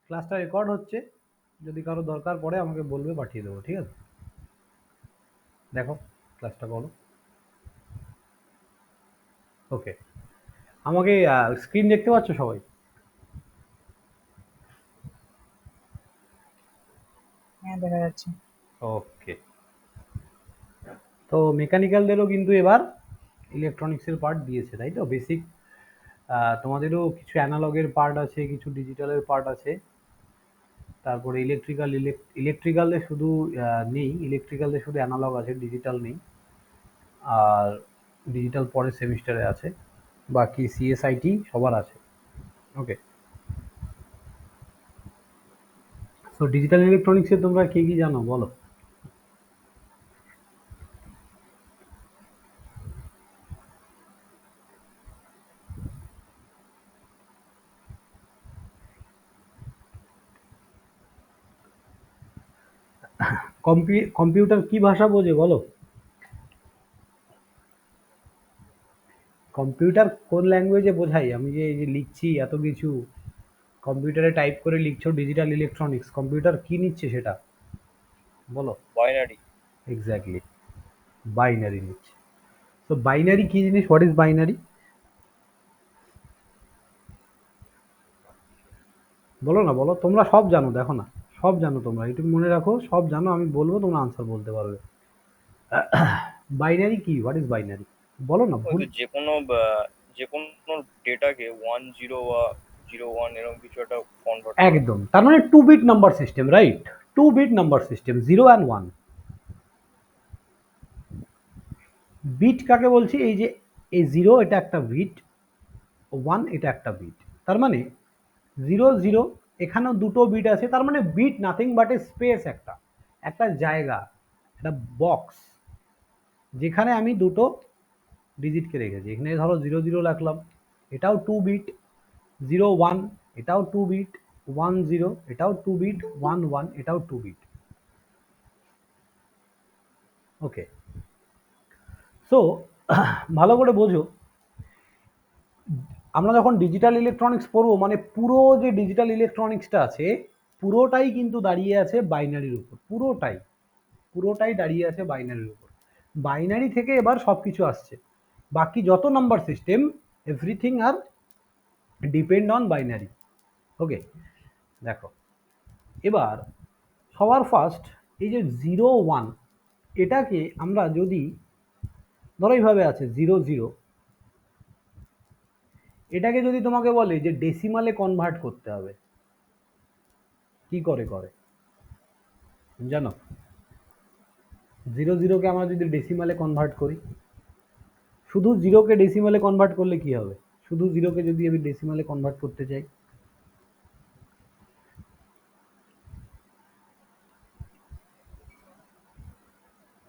ক্লাসটা রেকর্ড হচ্ছে, যদি কারো দরকার পড়ে আমাকে বলবে, পাঠিয়ে দেবো, ঠিক আছে? দেখো ক্লাসটা বলো। ওকে, আমাকে স্ক্রিন দেখতে পাচ্ছ সবাই? হ্যাঁ দেখা যাচ্ছে। ওকে, তো মেকানিক্যালদেরও কিন্তু এবার ইলেকট্রনিক্সের পার্ট দিয়েছে, তাই তো? বেসিক তোমাদেরও কিছু অ্যানালগের পার্ট আছে, কিছু ডিজিটালের পার্ট আছে, তারপরে ইলেকট্রিক্যালে শুধু নেই, ইলেকট্রিক্যালে শুধু অ্যানালগ আছে, ডিজিটাল নেই। আর ডিজিটাল পরের সেমিস্টারে আছে, বাকি সিএসআইটি সবার আছে। ওকে, সো ডিজিটাল ইলেকট্রনিক্সে তোমরা কে কি জানো বলো? কম্পিউটার কি ভাষা বোঝে বলো? কম্পিউটার কোন ল্যাঙ্গুয়েজে বোঝাই? আমি যে এই যে লিখছি এত কিছু, কম্পিউটারে টাইপ করে লিখছো ডিজিটাল ইলেকট্রনিক্স, কম্পিউটার কি নিচ্ছে সেটা বলো? বাইনারি। এক্স্যাক্টলি, বাইনারি নিচ্ছে। তো বাইনারি কি জিনিস? What is binary? বলো না, বলো, তোমরা সব জানো, দেখো না, সব জানো তোমরা, এটুকু মনে রাখো, সব জানো, আমি বলবো তোমরা আনসার বলতে পারবে। বাইনারি কি? What is binary? বলো না, ওই ভুল। তো যে কোনো ডেটাকে 1 0 বা 0 1 এরকম কিছু একটা কনভার্ট করা। একদম, তার মানে 2 bit number system, right? 2 bit number system, 0 and 1। Bit কাকে বলছি? এই যে এই 0 এটা একটা বিট, 1 এটা একটা বিট, তার মানে 0 0, এখানেও দুটো বিট আছে, তার মানে bit nothing but a space, একটা একটা জায়গা, একটা বক্স, যেখানে আমি দুটো ডিজিটকে রেখেছি। এখানে ধরো 0 0 রাখলাম, এটাও 2 বিট, 0 1 এটাও 2 বিট, 1 0 এটাও 2 বিট, 1 1 এটাও 2 বিট। ওকে, সো ভালো করে বোঝো, আমরা যখন ডিজিটাল ইলেকট্রনিক্স পড়বো, মানে পুরো যে ডিজিটাল ইলেকট্রনিক্সটা আছে, পুরোটাই কিন্তু দাঁড়িয়ে আছে বাইনারির উপর, পুরোটাই, পুরোটাই দাঁড়িয়ে আছে বাইনারির উপর। বাইনারি থেকে এবার সব কিছু আসছে, বাকি যত নাম্বার সিস্টেম, এভরিথিং আর ডিপেন্ড অন বাইনারি। ওকে, দেখো এবার সবার ফার্স্ট এই যে 0 1, এটাকে আমরা যদি ধরো এইভাবে আছে 0 0, এটাকে যদি তোমাকে বলে যে ডেসিমালে কনভার্ট করতে হবে, কি করে করে জানো? 0 0কে আমরা যদি ডেসিমালে কনভার্ট করি, শুধু 0কে ডেসিমালে কনভার্ট করলে কি হবে? শুধু 0কে যদি আমি ডেসিমালে কনভার্ট করতে চাই,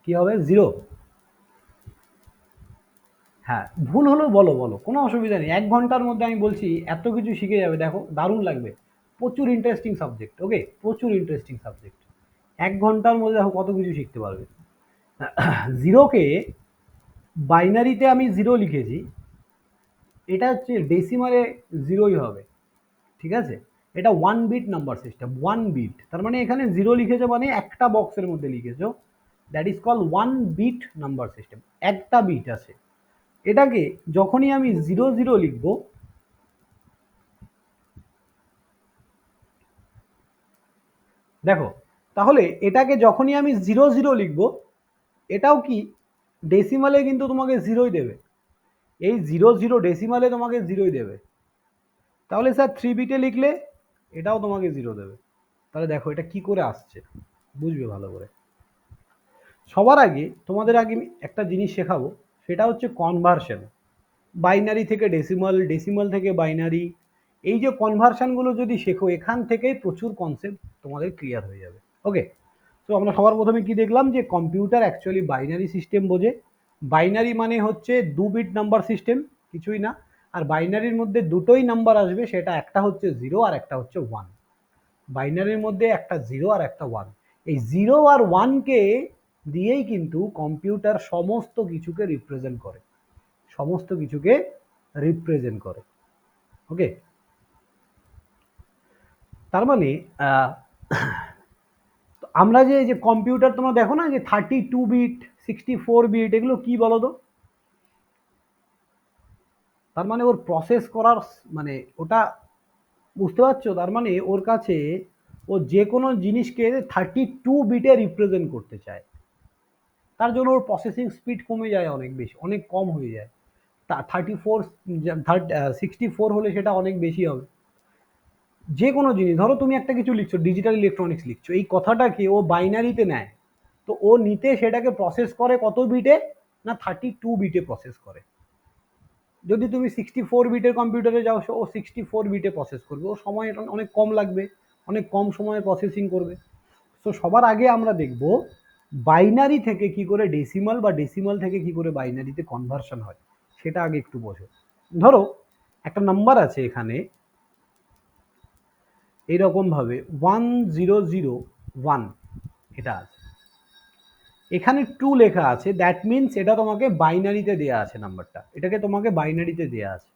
কি হবে? 0। হ্যাঁ, ভুল হলেও বলো, বলো, কোনো অসুবিধা নেই, 1 ঘন্টার মধ্যে আমি বলছি এত কিছু শিখে যাবে, দেখো দারুণ লাগবে, প্রচুর ইন্টারেস্টিং সাবজেক্ট। ওকে, প্রচুর ইন্টারেস্টিং সাবজেক্ট, 1 ঘন্টার মধ্যে দেখো কত কিছু শিখতে পারবে। 0কে বাইনারিতে আমি 0 লিখেছি, এটা হচ্ছে ডেসিমালে 0ই হবে, ঠিক আছে? এটা 1 বিট নাম্বার সিস্টেম, 1 বিট, তার মানে এখানে 0 লিখেছো মানে একটা বক্সের মধ্যে লিখেছো, that is call 1 bit number system, একটা বিট আছে। এটাকে যখনই আমি 0 0 লিখবো, দেখো, তাহলে এটাকে যখনই আমি 0 0 লিখবো, এটাও কি ডেসিমালে কিন্তু তোমাকে 0ই দেবে, এই 0 0 ডেসিমালে তোমাকে 0ই দেবে। তাহলে স্যার 3 বিটে লিখলে এটাও তোমাকে 0 দেবে। তাহলে দেখো এটা কি করে আসছে, বুঝবে ভালো করে। সবার আগে তোমাদের আগে আমি একটা জিনিস শেখাবো, সেটা হচ্ছে কনভার্সন। বাইনারি থেকে ডেসিমাল, ডেসিমাল থেকে বাইনারি, এই যে কনভার্সনগুলো যদি শেখো, এখান থেকেই প্রচুর কনসেপ্ট তোমাদের ক্লিয়ার হয়ে যাবে। ওকে, তো আমরা সবার প্রথমে কি দেখলাম, যে কম্পিউটার অ্যাকচুয়ালি বাইনারি সিস্টেম বোঝে। বাইনারি মানে হচ্ছে 2 বিট নাম্বার সিস্টেম, কিছুই না। আর বাইনারির মধ্যে দুটোই নাম্বার আসবে, সেটা একটা হচ্ছে 0 আর একটা হচ্ছে 1। বাইনারির মধ্যে একটা 0 আর একটা 1, এই 0 আর 1কে দিয়েই কিন্তু কম্পিউটার সমস্ত কিছুকে রিপ্রেজেন্ট করে, সমস্ত কিছুকে রিপ্রেজেন্ট করে। ওকে, তার মানে আহ, আমরা যে কম্পিউটার তোমরা দেখো না যে 32 বিট 64 বিট এগুলো কি বলো তো? তার মানে ওর প্রসেস করার মানে ওটা বুঝতে পারছো? তার মানে ওর কাছে ও যে কোনো জিনিসকে 32 বিটে রিপ্রেজেন্ট করতে চায়। তার জন্য ওর প্রসেসিং স্পিড কমে যায় অনেক বেশি, অনেক কম হয়ে যায়। 64 হলে সেটা অনেক বেশি হবে। যে কোনো জিনিস ধরো তুমি একটা কিছু লিখছো, ডিজিটাল ইলেকট্রনিক্স লিখছো, এই কথাটাকে ও বাইনারিতে নেয়, তো ও নিতে সেটাকে প্রসেস করে কত বিটে? না 32 বিটে প্রসেস করে। যদি তুমি 64 বিটের কম্পিউটারে যাও, ও 64 বিটে প্রসেস করবে, ও সময় অনেক কম লাগবে, অনেক কম সময়ে প্রসেসিং করবে। তো সবার আগে আমরা দেখব বাইনারি থেকে কি করে ডেসিমাল, বা ডেসিমাল থেকে কি করে বাইনারিতে কনভার্সন হয়, সেটা আগে একটু বোঝো। ধরো একটা নাম্বার আছে এখানে এইরকম ভাবে 1001, এটা আছে, এখানে 2 লেখা আছে, দ্যাট মিনস এটা তোমাকে বাইনারিতে দেয়া আছে, নাম্বারটা এটাকে তোমাকে বাইনারিতে দেয়া আছে।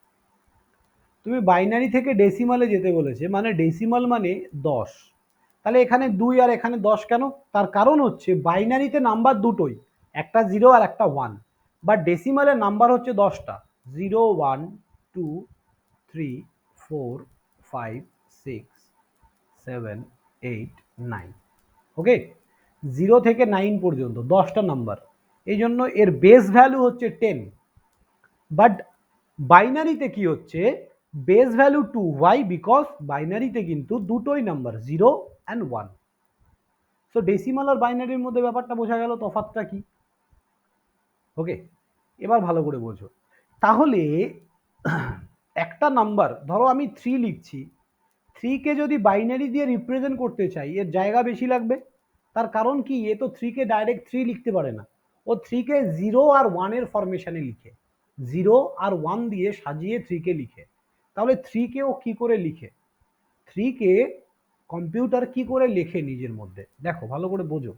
তুমি বাইনারি থেকে ডেসিমালে যেতে বলেছে, মানে ডেসিমাল মানে 10, তাহলে এখানে 2 আর এখানে 10 কেন? তার কারণ হচ্ছে বাইনারিতে নাম্বার দুটোই, একটা 0 আর একটা 1, বাট ডেসিমালের নাম্বার হচ্ছে 10টা, 0 1 2 3 4 5 6 7 8 9। ওকে, 0 থেকে 9 পর্যন্ত 10টা নাম্বার, এই জন্য এর বেস ভ্যালু হচ্ছে 10। বাট বাইনারিতে কি হচ্ছে, বেস ভ্যালু 2, ওয়াই? বিকজ বাইনারিতে কিন্তু দুটোই নাম্বার, 0 অ্যান্ড 1। সো ডেসিমাল আর বাইনারির মধ্যে ব্যাপারটা বোঝা গেল, তফাৎটা কি। ওকে, এবার ভালো করে বোঝো। তাহলে একটা নাম্বার ধরো আমি 3 লিখছি, 3কে যদি বাইনারি দিয়ে রিপ্রেজেন্ট করতে চাই, এর জায়গা বেশি লাগবে। তার কারণ কি, এ তো 3কে ডাইরেক্ট 3 লিখতে পারে না, ও 3কে 0 আর 1-এর ফরমেশনে লিখে, 0 আর 1 দিয়ে সাজিয়ে 3কে লিখে। তাহলে 3কে ও কি করে লিখে, 3কে কম্পিউটার কি করে লেখে নিজের মধ্যে, দেখো ভালো করে বোঝো।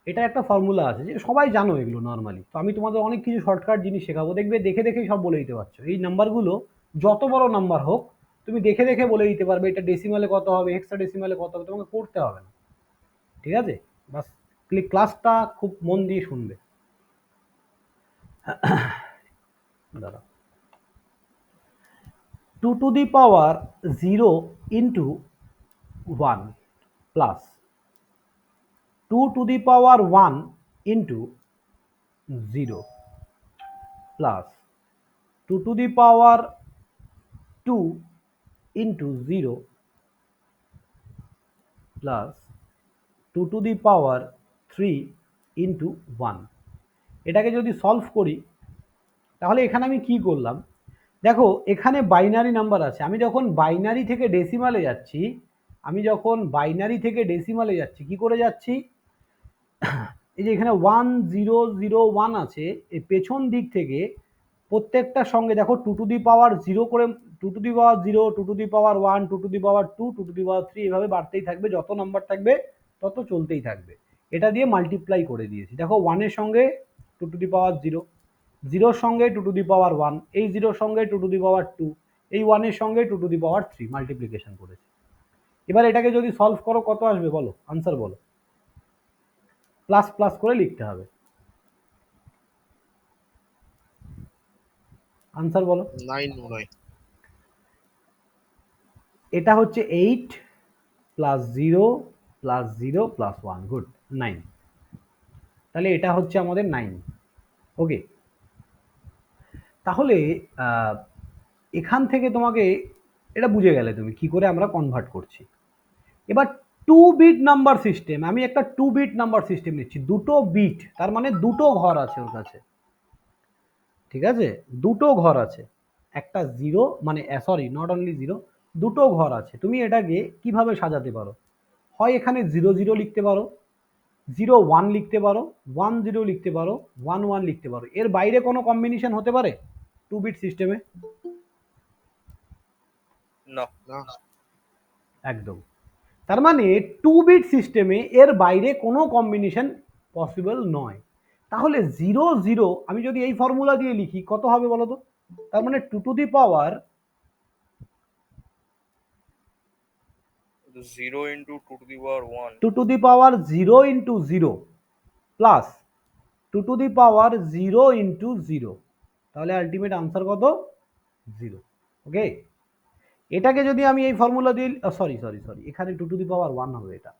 এটা একটা ফর্মুলা আছে, যে সবাই জানো এগুলো নর্মালি, তো আমি তোমাদের অনেক কিছু শর্টকাট জিনিস শেখাবো, দেখবে দেখে দেখেই সব বলে দিতে পারছো। এই নাম্বারগুলো যত বড় নাম্বার হোক, তুমি দেখে দেখে বলে দিতে পারবে এটা ডেসিমালে কত হবে, হেক্সাডেসিমালে কত হবে, তোমাকে করতে হবে না। ঠিক আছে, বাস ক্লাসটা খুব মন দিয়ে শুনবে। দাঁড়া, 2 to the power 0 into 1 plus 2 to the power 1 into 0 plus 2 to the power 2 into 0 plus 2 to the power 3 into 1। এটাকে যদি সলভ করি, তাহলে এখানে আমি কি করলাম, দেখো এখানে বাইনারি নাম্বার আছে, আমি যখন বাইনারি থেকে ডেসিমালে যাচ্ছি, কি করে যাচ্ছি, এই যে এখানে 1001 আছে, এই পেছন দিক থেকে প্রত্যেকটার সঙ্গে দেখো 2 টু দি পাওয়ার 0 করে, 2 to the power 0, 2 to the power 1, 2 to the power 2, 2 to the power 3, এভাবে বাড়তেই থাকবে, যত নাম্বার থাকবে তত চলতেই থাকবে। এটা দিয়ে মাল্টিপ্লাই করে দিয়েছি, দেখো 1 এর সঙ্গে 2 টু দি পাওয়ার 0, 0 এর সঙ্গে 2 টু দি পাওয়ার 1, এই 0 এর সঙ্গে 2 টু দি পাওয়ার 2, এই 1 এর সঙ্গে 2 টু দি পাওয়ার 3 মাল্টিপ্লিকেশন করেছি। এবার এটাকে যদি সলভ করো কত আসবে বলো, আনসার বলো, প্লাস প্লাস করে লিখতে হবে, আনসার বলো। 9 মনে হয়। এটা হচ্ছে 8 প্লাস 0 প্লাস 0 প্লাস 1, গুড, 9। তাহলে এটা হচ্ছে আমাদের 9। ওকে, তাহলে এখান থেকে তোমাকে এটা বুঝে গেলে তুমি কি করে আমরা কনভার্ট করছি। এবার 2 বিট নাম্বার সিস্টেম, আমি একটা 2 বিট নাম্বার সিস্টেম নিচ্ছি, দুটো বিট, তার মানে দুটো ঘর আছে ওর কাছে। ঠিক আছে, দুটো ঘর আছে, একটা 0, মানে সরি নট অনলি 0, দুটো ঘর আছে। তুমি এটাকে কিভাবে সাজাতে পারো, হয় এখানে 0 0 লিখতে পারো, 0 1 লিখতে পারো, 1 0 লিখতে পারো, 1 1 লিখতে পারো, এর বাইরে কোনো কম্বিনেশন হতে পারে 2 বিট সিস্টেমে? না। না, একদম। তার মানে 2 বিট সিস্টেমে এর বাইরে কোনো কম্বিনেশন পসিবল নয়। তাহলে 0 0 আমি যদি এই ফর্মুলা দিয়ে লিখি কত হবে বলো তো, তার মানে 2 to the power 0 into 2 to the power 1. 2 to the power 0 into 0 plus 2 to the power 0 into 0, তাহলে আলটিমেট আনসার কত? 0। ওকে, এটাকে যদি আমি এই ফর্মুলা দিয়ে, সরি সরি সরি, এখানে 2 to the power 1 হবে এটা।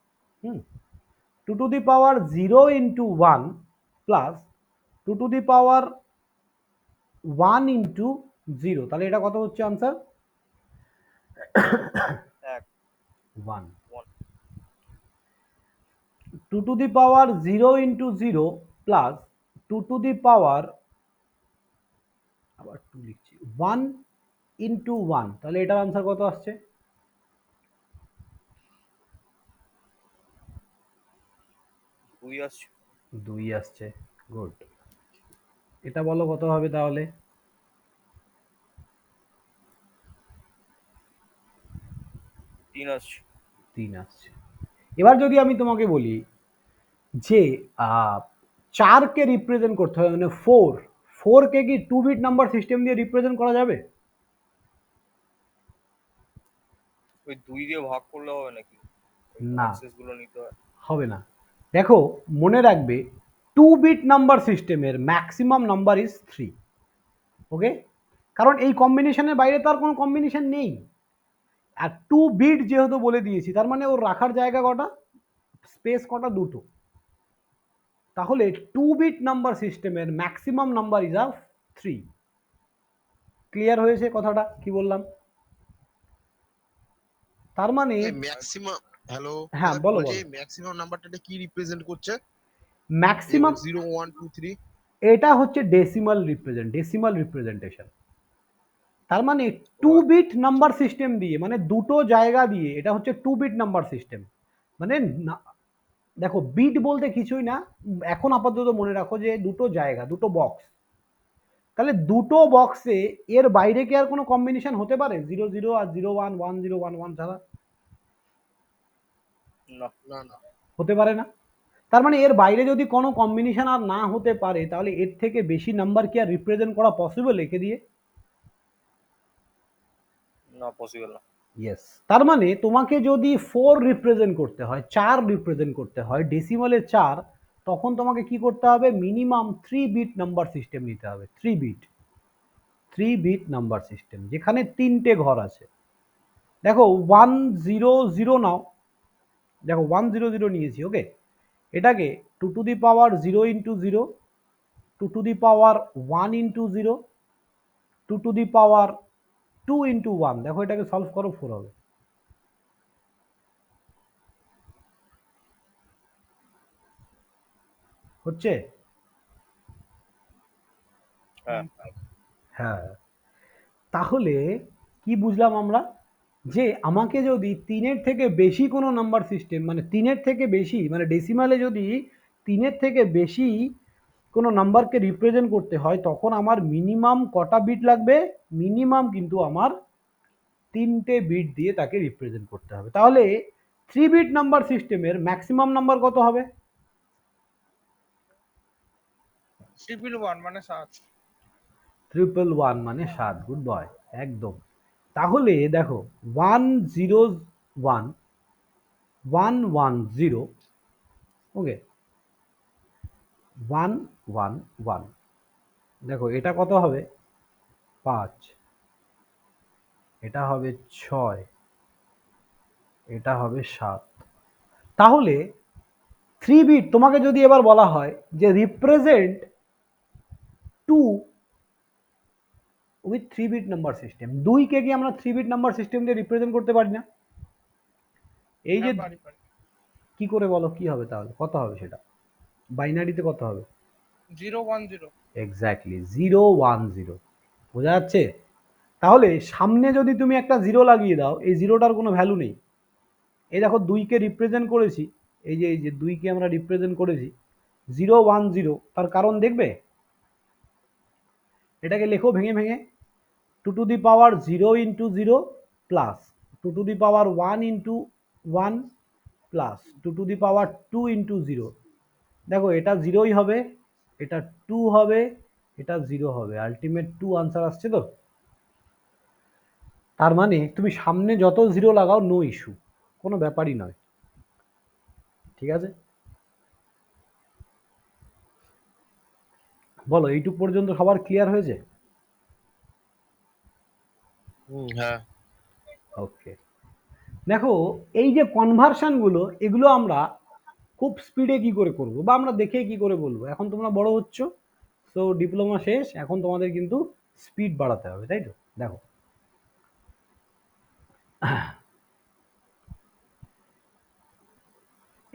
2 to the power 0 into 1 plus 2 to the power 1 into 0, তাহলে এটা কত হচ্ছে answer? 1। 1. 2 to the power 0 into 0 plus 2 to the power, আবার 2 লিখছি, 1 into 1, তাহলে এটার আনসার কত আসছে? 2 আসছে। 2 আসছে। গুড। এটা বলো কত হবে তাহলে? 3 আসছে। 3 আসছে। এবার যদি আমি তোমাকে বলি যে 4 কে রিপ্রেজেন্ট করতে হবে, মানে 4 কে কি 2 বিট নাম্বার সিস্টেম দিয়ে রিপ্রেজেন্ট করা যাবে? ওই 2 দিয়ে ভাগ করলে হবে নাকি? না, অ্যাক্সেস গুলো নিতে হয়। হবে না। দেখো, মনে রাখবে 2 বিট নাম্বার সিস্টেমের ম্যাক্সিমাম নাম্বার ইজ 3। ওকে, কারণ এই কম্বিনেশনের বাইরে তার কোনো কম্বিনেশন নেই। আর 2 বিট যেহেতু বলে দিয়েছি, তার মানে ওর রাখার জায়গা কটা, স্পেস কটা, দুটো। তাহলে 2 বিট নাম্বার সিস্টেমের maximum number is of 3। Clear হয়েছে কথাটা কি বললাম? তার মানে ম্যাক্সিমাম, হ্যালো, হ্যাঁ বলো বলছি বলো। ম্যাক্সিমাম নাম্বারটা কি রিপ্রেজেন্ট করছে? ম্যাক্সিমাম 0 1 2 3 এটা হচ্ছে ডেসিমাল রিপ্রেজেন্টেশন। তার মানে 2 বিট নাম্বার সিস্টেম দিয়ে, মানে দুটো জায়গা দিয়ে, এটা হচ্ছে 2 বিট নাম্বার সিস্টেম। মানে দেখো, বিট বলতে কিছুই না, এখন আপাতত মনে রাখো যে দুটো জায়গা, দুটো বক্স। তাহলে দুটো বক্সে এর বাইরে কি আর কোনো কম্বিনেশন হতে পারে 0 0 আর 0 1 1 0 1 1 ছাড়া? না। না না, হতে পারে না। তার মানে এর বাইরে যদি কোনো কম্বিনেশন আর না হতে পারে, তাহলে এর থেকে বেশি নাম্বার কি আর রিপ্রেজেন্ট করা পসিবল একে দিয়ে? না, পসিবল না। ইয়েস। তার মানে তোমাকে যদি 4 রিপ্রেজেন্ট করতে হয়, 4 রিপ্রেজেন্ট করতে হয় ডেসিমালে 4, তখন তোমাকে কি করতে হবে? মিনিমাম 3 বিট নাম্বার সিস্টেম নিতে হবে। 3 বিট নাম্বার সিস্টেম, যেখানে তিনটে ঘর আছে। দেখো 1 0 0 নাও, দেখো 1 0 0 নিয়েছি। ওকে, এটাকে 2 to the power 0 into 0, 2 to the power 1 into 0, 2 to the power 2 into 1, দেখো এটাকে সলভ করো, 4 হবে। হচ্ছে? হ্যাঁ। হ্যাঁ। তাহলে কি বুঝলাম আমরা? যে আমাকে যদি 3-এর থেকে বেশি কোনো নাম্বার সিস্টেম, মানে 3-এর থেকে বেশি, মানে ডেসিমালে যদি 3-এর থেকে বেশি কোনো নাম্বারকে রিপ্রেজেন্ট করতে হয়, তখন আমার মিনিমাম কটা বিট লাগবে? মিনিমাম কিন্তু আমার 3টে বিট দিয়ে তাকে রিপ্রেজেন্ট করতে হবে। তাহলে 3 বিট নাম্বার সিস্টেমের ম্যাক্সিমাম নাম্বার কত হবে? 111 মানে 7। 111 মানে 7। গুড বয়, একদম। তাহলে দেখো 1 0 1 1 1 0, ওকে, 1 1 1, দেখো এটা কত হবে? 5, এটা হবে 6, এটা হবে 7। তাহলে 3 বিট তোমাকে যদি এবার বলা হয় যে represent 2 with 3 bit number system, 2 কে কি আমরা 3 বিট নাম্বার সিস্টেম দিয়ে রিপ্রেজেন্ট করতে পারি না? এই যে, পারি পারি। কি করে বলো কি হবে তাহলে? কত হবে সেটা? বাইনারিতে কত হবে? 0 1 0। এক্স্যাক্টলি 0 1 0। বোঝা যাচ্ছে? তাহলে সামনে যদি তুমি একটা 0 লাগিয়ে দাও, এই জিরোটার কোনো ভ্যালু নেই। এই দেখো 2 কে রিপ্রেজেন্ট করেছি, এই যে 2 কে আমরা রিপ্রেজেন্ট করেছি 0 1 0, তার কারণ দেখবে? এটাকে লেখো ভেঙে ভেঙে, 2 to the power 0 into 0 plus 2 to the power 1 into 1 plus 2 to the power 2 into 0। দেখো এটা 0ই হবে, এটা 2 হবে, এটা 0 হবে, আলটিমেট 2 আনসার আসছে তো? তার মানে তুমি সামনে যত 0 লাগাও নো ইস্যু, কোনো ব্যাপারই নয়, ঠিক আছে? বলো, এইটুক পর্যন্ত সবার ক্লিয়ার হয়েছে? হ্যাঁ। ওকে, দেখো এই যে কনভার্সনগুলো, এগুলো আমরা খুব স্পিডে কি করে করব, বা আমরা দেখে কি করে বলবো? এখন তোমরা বড় হচ্ছ, তো ডিপ্লোমা শেষ, এখন তোমাদের কিন্তু স্পিড বাড়াতে হবে, তাই তো? দেখো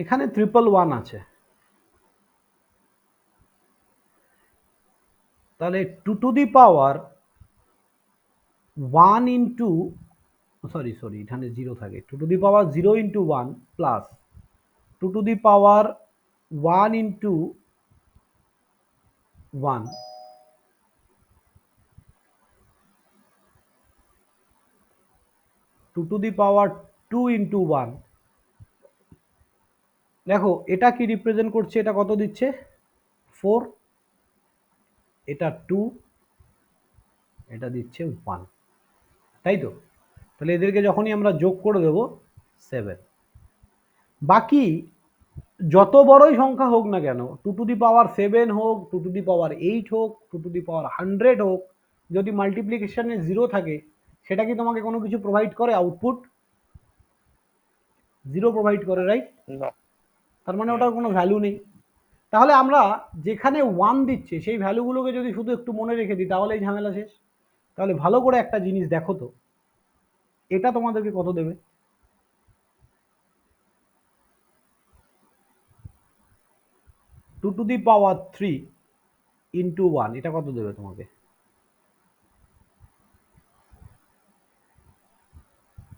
এখানে 111 আছে, তাহলে 2 to the power 1 into, sorry এখানে 0 থাকে, 2 to the power 0 into 1 plus 2 to the power 1 into 1 2 to the power 2 into 1। দেখো এটা কি রিপ্রেজেন্ট করছে, এটা কত দিচ্ছে? 4, এটা 2, এটা দিচ্ছে 1, তাই তো? তাহলে এদেরকে যখনই আমরা যোগ করে দেব 7। বাকি যত বড়ই সংখ্যা হোক না কেন, 2 to the power 7 হোক, 2 to the power 8 হোক, 2 to the power 100 হোক, যদি মাল্টিপ্লিকেশনে 0 থাকে, সেটা কি তোমাকে কোনো কিছু প্রোভাইড করে? আউটপুট 0 প্রোভাইড করে, রাইট? না। তার মানে ওটার কোনো ভ্যালু নেই। তাহলে আমরা যেখানে 1 দিচ্ছে সেই ভ্যালুগুলোকে যদি শুধু একটু মনে রেখে দিই, তাহলে এই ঝামেলা শেষ। তাহলে ভালো করে একটা জিনিস দেখো তো, এটা তোমাদেরকে কত দেবে? 2 to the power 3 ইন্টু 1, এটা কত দেবে তোমাকে?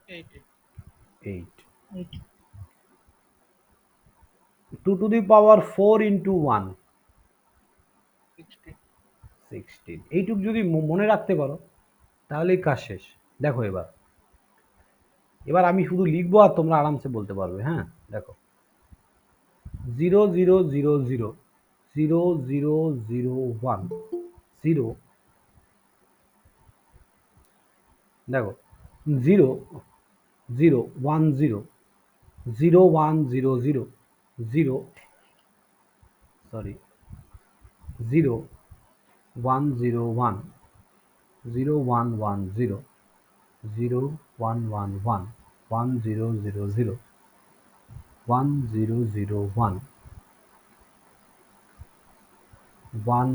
8। 2 to the power 4 ইন্টু 1, 16। এইটুক যদি মনে রাখতে পারো, তাহলেই কাজ শেষ। দেখো এবার আমি শুধু লিখবো আর তোমরা আরামসে বলতে পারবে। হ্যাঁ, দেখো 0 0 0 0 0 0 0 1 0, দেখো 0 0 1 0 0 1 0 0 0, সরি 0 1 0 1 0 1 1 0 0 1 1 1 1 0 0 0 1 0 0 1 1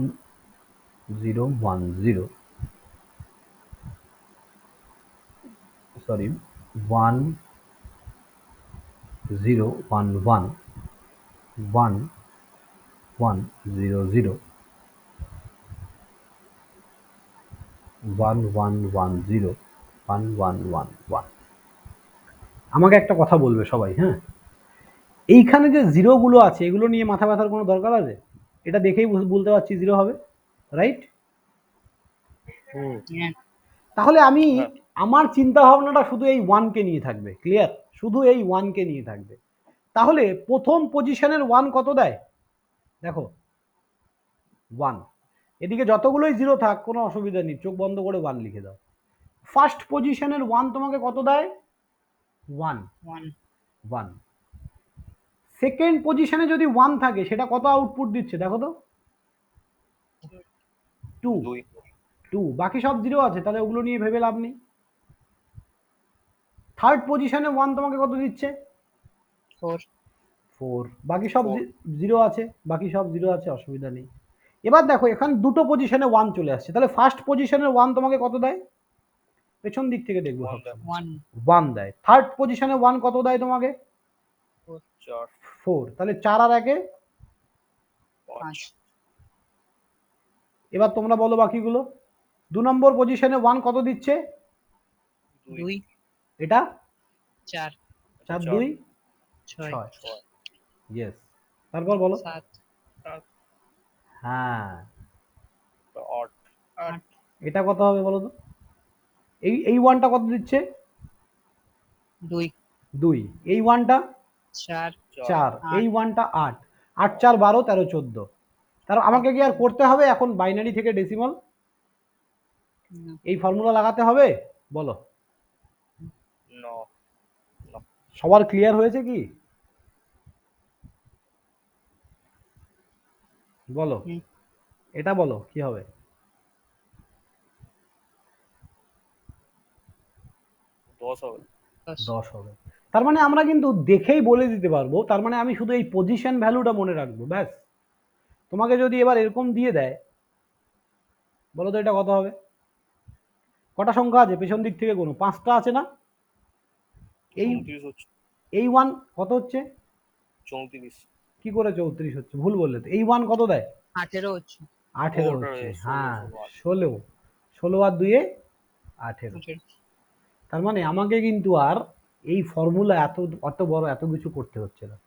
0 1 0, সরি 1 0 1 1 1 1 0 0 1 1 1 0 1 1 1 1। আমাকে একটা কথা বলবে সবাই, হ্যাঁ, এইখানে যে জিরোগুলো আছে, এগুলো নিয়ে মাথা ব্যথার কোনো দরকার আছে? এটা দেখেই বলতে পারছি 0 হবে, রাইট? তাহলে আমি হ্যাঁ। আমার চিন্তা ভাবনাটা শুধু এই 1কে নিয়ে থাকবে, ক্লিয়ার? শুধু এই 1কে নিয়ে থাকবে। তাহলে প্রথম পজিশনের 1 কত দেয়? দেখো 1। এদিকে যতগুলোই 0 থাক কোনো অসুবিধা নেই, চোখ বন্ধ করে 1 লিখে দাও। ফার্স্ট পজিশনের 1 তোমাকে কত দেয়? 1 1। সেকেন্ড পজিশনে যদি 1 থাকে, সেটা কত আউটপুট দিচ্ছে দেখো তো? 2 2। 2। বাকি সব 0 আছে, তাহলে ওগুলো নিয়ে ভেবে লাভ নেই। থার্ড পজিশনে 1 তোমাকে কত দিচ্ছে? 4। বাকি সব 0 আছে, বাকি সব 0 আছে, অসুবিধা নেই। এবার দেখো এখানে দুটো পজিশনে 1 চলে আসছে, তাহলে ফার্স্ট পজিশনের 1 তোমাকে কত দেয়? পেছন দিক থেকে দেখবো, 1 দেয়। থার্ড পজিশনে 1 কত দেয় তোমাকে? 4। তাহলে 4 আর 1 5। এবার তোমরা বলো বাকিগুলো। 2 নম্বর পজিশনে 1 কত দিচ্ছে? 2। এটা 4 4 2 6 6। ইয়েস, তারপর বলো। 7 হ্যাঁ, 8। 8 এটা কত হবে বলো তো? এই 1টা কত দিচ্ছে? 2 2। এই 1টা 4 4। এই 1টা 8। 8 4 12 13 14। তার আমাকে কি আর করতে হবে এখন বাইনারি থেকে ডেসিমাল? এই ফর্মুলা লাগাতে হবে? বলো। No. সবার ক্লিয়ার হয়েছে কি? বলো, হুম। এটা বলো কি হবে? 10 হবে। 10 10 হবে। তার মানে আমরা কিন্তু দেখেই বলে দিতে পারবো, তার মানে আমি শুধু এই পজিশন ভ্যালুটা মনে রাখবো, ব্যাস। তোমাকে যদি এবার এরকম দিয়ে দেয়, বলো তো এটা কত হবে? কটা সংখ্যা আছে পেছন দিক থেকে কোনো? 5টা আছে না? এই 34 হচ্ছে। এই 1 কত হচ্ছে? 34। কি করে 34 হচ্ছে? ভুল বললে তো। এই 1 কত দেয়? 18 হচ্ছে। 18 ওটা হচ্ছে। 16, হ্যাঁ, 16 16। 16 আর 2 এ 18। 18 তার মানে আমাকে কিন্তু আর এই ফর্মুলা অত বড় এত কিছু করতে হচ্ছে না।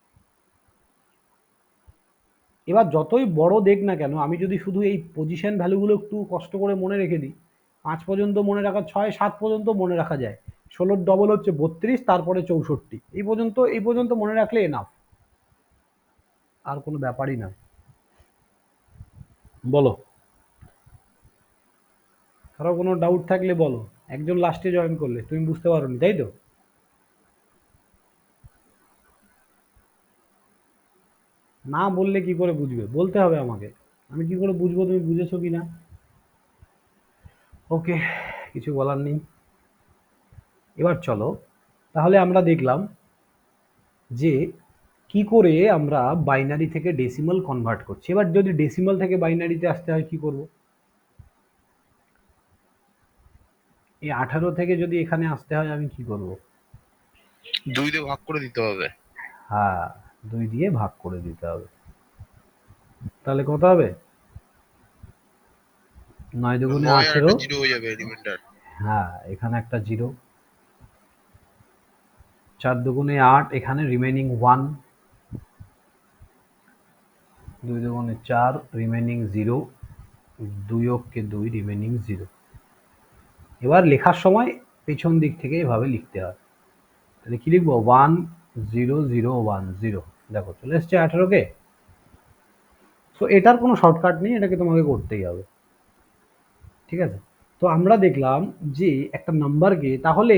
এবার যতই বড় দেখ না কেন, আমি যদি শুধু এই পজিশন ভ্যালুগুলো একটু কষ্ট করে মনে রেখে দিই, 5 পর্যন্ত মনে রাখা, 6 7 পর্যন্ত মনে রাখা যায়। 16 ডবল হচ্ছে 32, তারপরে 64। এই পর্যন্ত মনে রাখলে এনাফ, আর কোনো ব্যাপারই না। বলো, কারো কোনো ডাউট থাকলে বলো। একজন লাস্টে জয়েন করলে, তুমি বুঝতে পারোনি তাই তো? না বললে কি করে বুঝবে? বলতে হবে আমাকে। আমি কি করে বুঝবো তুমি বুঝেছো কি না? ওকে, কিছু বলার নেই। এবার চলো, তাহলে আমরা দেখলাম যে কি করে আমরা বাইনারি থেকে ডেসিমাল কনভার্ট করছি। এবার যদি ডেসিমাল থেকে বাইনারিতে আসতে হয় কি করব? এই 18 থেকে যদি এখানে আসতে হয় আমি কি করব? 2 দিয়ে ভাগ করে দিতে হবে। হ্যাঁ, 2 দিয়ে ভাগ করে দিতে হবে। তাহলে কত হবে? 9 দুগুণে 9 আর 18। একটা 0 হয়ে যাবে রিমাইন্ডার। হ্যাঁ, এখানে একটা 0। 4 দুগুণে 8, এখানে রিমেইনিং 1। 2 দুগুণে 4, রিমেইনিং 0। 2 অক্ষে 2, রিমেইনিং 0। এবার লেখার সময় পেছন দিক থেকে এভাবে লিখতে হয়। তাহলে কি লিখবো? 1 0 0 1 0। দেখো চলে এসছে 18 কে। তো এটার কোনো শর্টকাট নেই, এটাকে তোমাকে করতেই হবে। ঠিক আছে? তো আমরা দেখলাম যে একটা নাম্বারকে, তাহলে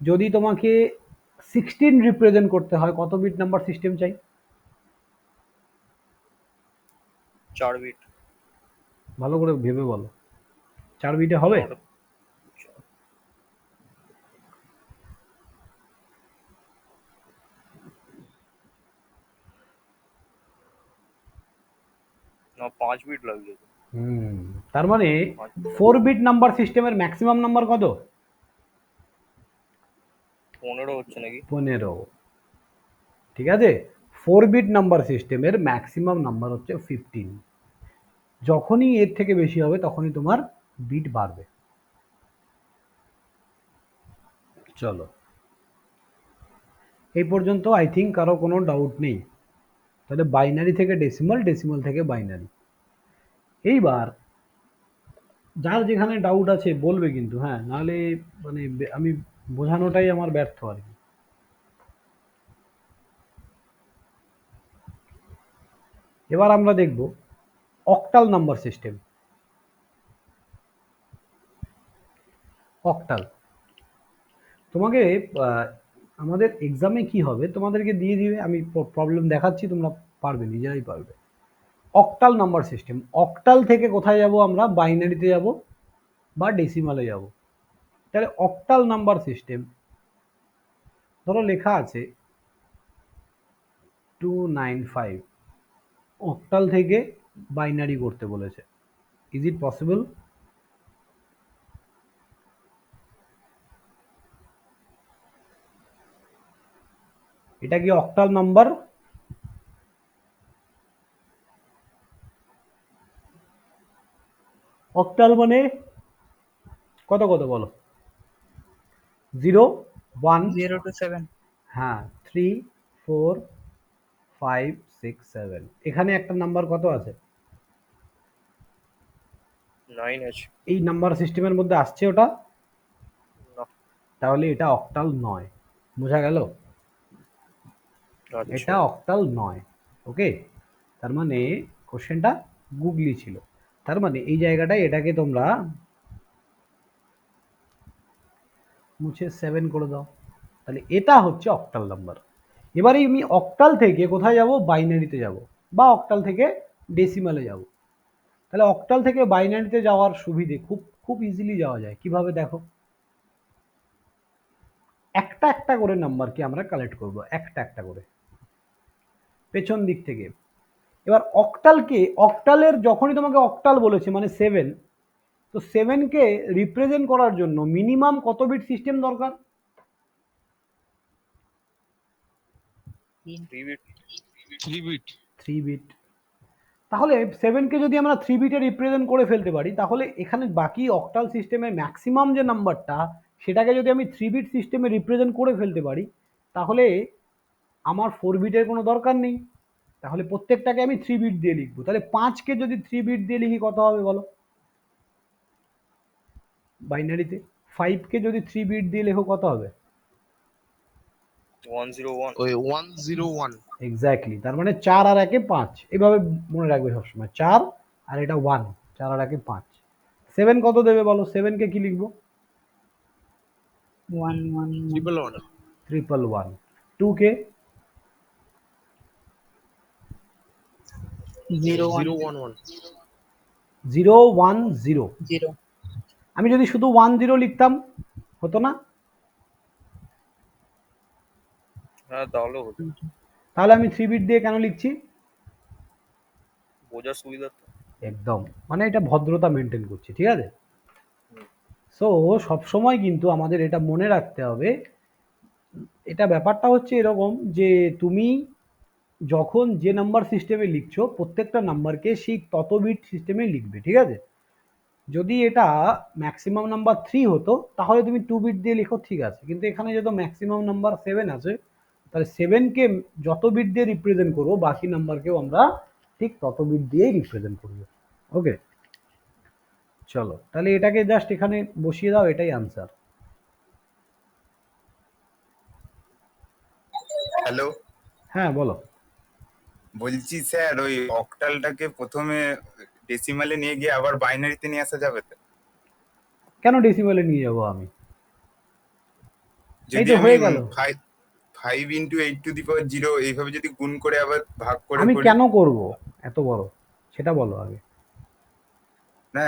যদি তোমাকে 16 রিপ্রেজেন্ট করতে হয়, কত বিট নাম্বার সিস্টেম চাই? 4 বিট। ভালো করে ভেবে বলো। 4 বিটে হবে? না, 5 বিট লাগবে। তার মানে 5 4 বিট নাম্বার সিস্টেমের ম্যাক্সিমাম নাম্বার কত? 15 হচ্ছে নাকি? 15। ঠিক আছে? 4 বিট নাম্বার সিস্টেমের ম্যাক্সিমাম নাম্বার হচ্ছে 15। যখনই এর থেকে বেশি হবে তখনই তোমার বিট বাড়বে। চলো, এই পর্যন্ত আই থিঙ্ক কারো কোনো ডাউট নেই। তাহলে বাইনারি থেকে ডেসিমাল, ডেসিমাল থেকে বাইনারি। এইবার যার যেখানে ডাউট আছে বলবে কিন্তু, হ্যাঁ, নাহলে মানে আমি বোঝানোটাই আমার ব্যর্থ আর কি। এবার আমরা দেখব অক্টাল নাম্বার সিস্টেম। অক্টাল তোমাকে আমাদের এক্সামে কি হবে তোমাদেরকে দিয়ে দিবে, আমি প্রবলেম দেখাচ্ছি, তোমরা পারবে, নিজেরাই পারবে। অক্টাল নাম্বার সিস্টেম, অক্টাল থেকে কোথায় যাব আমরা? বাইনারিতে যাব বা ডেসিমালে যাব। তাহলে অক্টাল নাম্বার সিস্টেম, ধরো লেখা আছে 295, অক্টাল থেকে বাইনারি করতে বলেছে। Is it possible? এটা কি অক্টাল নাম্বার? অক্টাল মানে কত কত বলো? 0 1, 0 to 7 হ্যাঁ, 3 4 5 6 7। এখানে একটা নাম্বার কত আছে? 9 আছে। এই নাম্বার সিস্টেমের মধ্যে আসছে ওটা? না। তাহলে এটা অক্টাল নয়। বোঝা গেল? আচ্ছা। এটা অক্টাল নয়। ওকে, তার মানে কোশ্চেনটা গুগলি ছিল। তার মানে এই জায়গাটায় এটাকে তোমরা মুছে 7 করে দাও। তাহলে এটা হচ্ছে অক্টাল নাম্বার। এবারে আমি অক্টাল থেকে কোথায় যাব, বাইনারিতে যাব, বা অক্টাল থেকে ডেসিমালে যাব। তাহলে অক্টাল থেকে বাইনারিতে যাওয়ার সুবিধে খুব খুব ইজিলি যাওয়া যায়। কিভাবে দেখো, একটা একটা করে নাম্বারকে আমরা কালেক্ট করব, একটা একটা করে পেছন দিক থেকে। এবার অক্টালকে, অক্টালের যখনই তোমাকে অক্টাল বলেছে মানে 7, তো 7কে রিপ্রেজেন্ট করার জন্য মিনিমাম কত বিট সিস্টেম দরকার? 3 বিট। 3 বিট। 3 বিট। তাহলে 7কে যদি আমরা 3 বিটে রিপ্রেজেন্ট করে ফেলতে পারি, তাহলে এখানে বাকি অক্টাল সিস্টেমের ম্যাক্সিমাম যে নাম্বারটা, সেটাকে যদি আমি 3 বিট সিস্টেমে রিপ্রেজেন্ট করে ফেলতে পারি, তাহলে আমার 4 বিটের কোনো দরকার নেই। তাহলে প্রত্যেকটাকে আমি 3 বিট দিয়ে লিখবো। তাহলে 5কে যদি 3 বিট দিয়ে লিখি কত হবে বলো বাইনারিতে? 5কে যদি 3 বিট দিয়ে লেখো কত হবে? 101। ওই 101। এক্স্যাক্টলি, তার মানে 4 আর 1-এ 5, এভাবে মনে রাখবে সবসময়। 4 আর এটা 1, 4 আর 1-এ 5। 7 কত দেবে বলো? 7কে কি লিখবো? 1 1 111। 111। 2কে 0 1 011। 010। 0 আমি যদি শুধু 10 লিখতাম হতো না? হ্যাঁ, তাহলেও হতো। তাহলে আমি 3 বিট দিয়ে কেন লিখছি? বোঝার সুবিধা তো। একদম, মানে এটা ভদ্রতা মেনটেন করছি, ঠিক আছে? হুম। সো সবসময় কিন্তু আমাদের এটা মনে রাখতে হবে, এটা ব্যাপারটা হচ্ছে এরকম যে তুমি যখন যে নাম্বার সিস্টেমে লিখছো, প্রত্যেকটা নাম্বারকে সেই তত বিট সিস্টেমে লিখবে, ঠিক আছে? যদি এটা ম্যাক্সিমাম নাম্বার 3 হতো, তাহলে তুমি 2 বিট দিয়ে লিখো, ঠিক আছে। কিন্তু এখানে যেহেতু ম্যাক্সিমাম নাম্বার 7 আছে, তাহলে 7কে যত বিট দিয়ে রিপ্রেজেন্ট করবো, বাকি নাম্বারকেও আমরা ঠিক তত বিট দিয়েই রিপ্রেজেন্ট করবো। ওকে, চলো তাহলে এটাকে জাস্ট এখানে বসিয়ে দাও, এটাই আনসার। হ্যালো, হ্যাঁ বলো। বলছি স্যার ওই অক্টালটাকে প্রথমে ডেসিমালে নিয়ে গিয়ে আবার বাইনারিতে নিয়ে আসা যাবে তো? কেন ডেসিমালে নিয়ে যাবো আমি? এই যদি তো আমি হয়ে গেল। 5 ইন্টু 8 টু দি পাওয়ার 0 এইভাবে যদি গুণ করে আবার ভাগ করে আমি করি? কেন করব এত বড়, সেটা বলো আগে। না,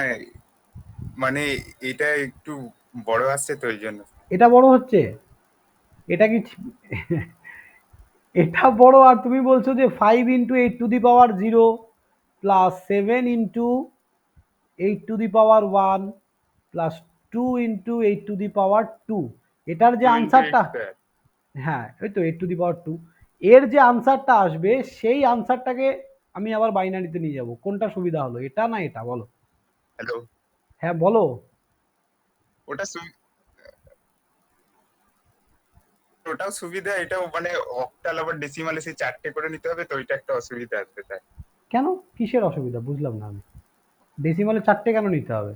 মানে এটা একটু বড় আসছে তো ওই জন্য। এটা বড় হচ্ছে? এটা কি এটা বড়, আর তুমি বলছো যে 5 × 8 to the power 0 plus 7 × 8 to the power 1 plus 2 × 8 to the power 2, এটার যে 2 ইন্টু আনসারটা, 8 স্কয়ার। হ্যাঁ ওই তো 8 টু দি পাওয়ার 2, এর যে আনসারটা আসবে সেই আনসারটাকে আমি আবার বাইনারিতে নিয়ে যাব। কোনটা সুবিধা হলো, এটা না এটা বলো? হ্যালো, হ্যাঁ বলো। ওটা ওটাও সুবিধা, এটাও মানে অক্টাল আবার ডেসিমালে সেই 4টে করে নিতে হবে, তো ওইটা একটা অসুবিধা আসবে তাই। কেন, কিসের অসুবিধা বুঝলাম না আমি? ডেসিমালে 4টে কেন নিতে হবে?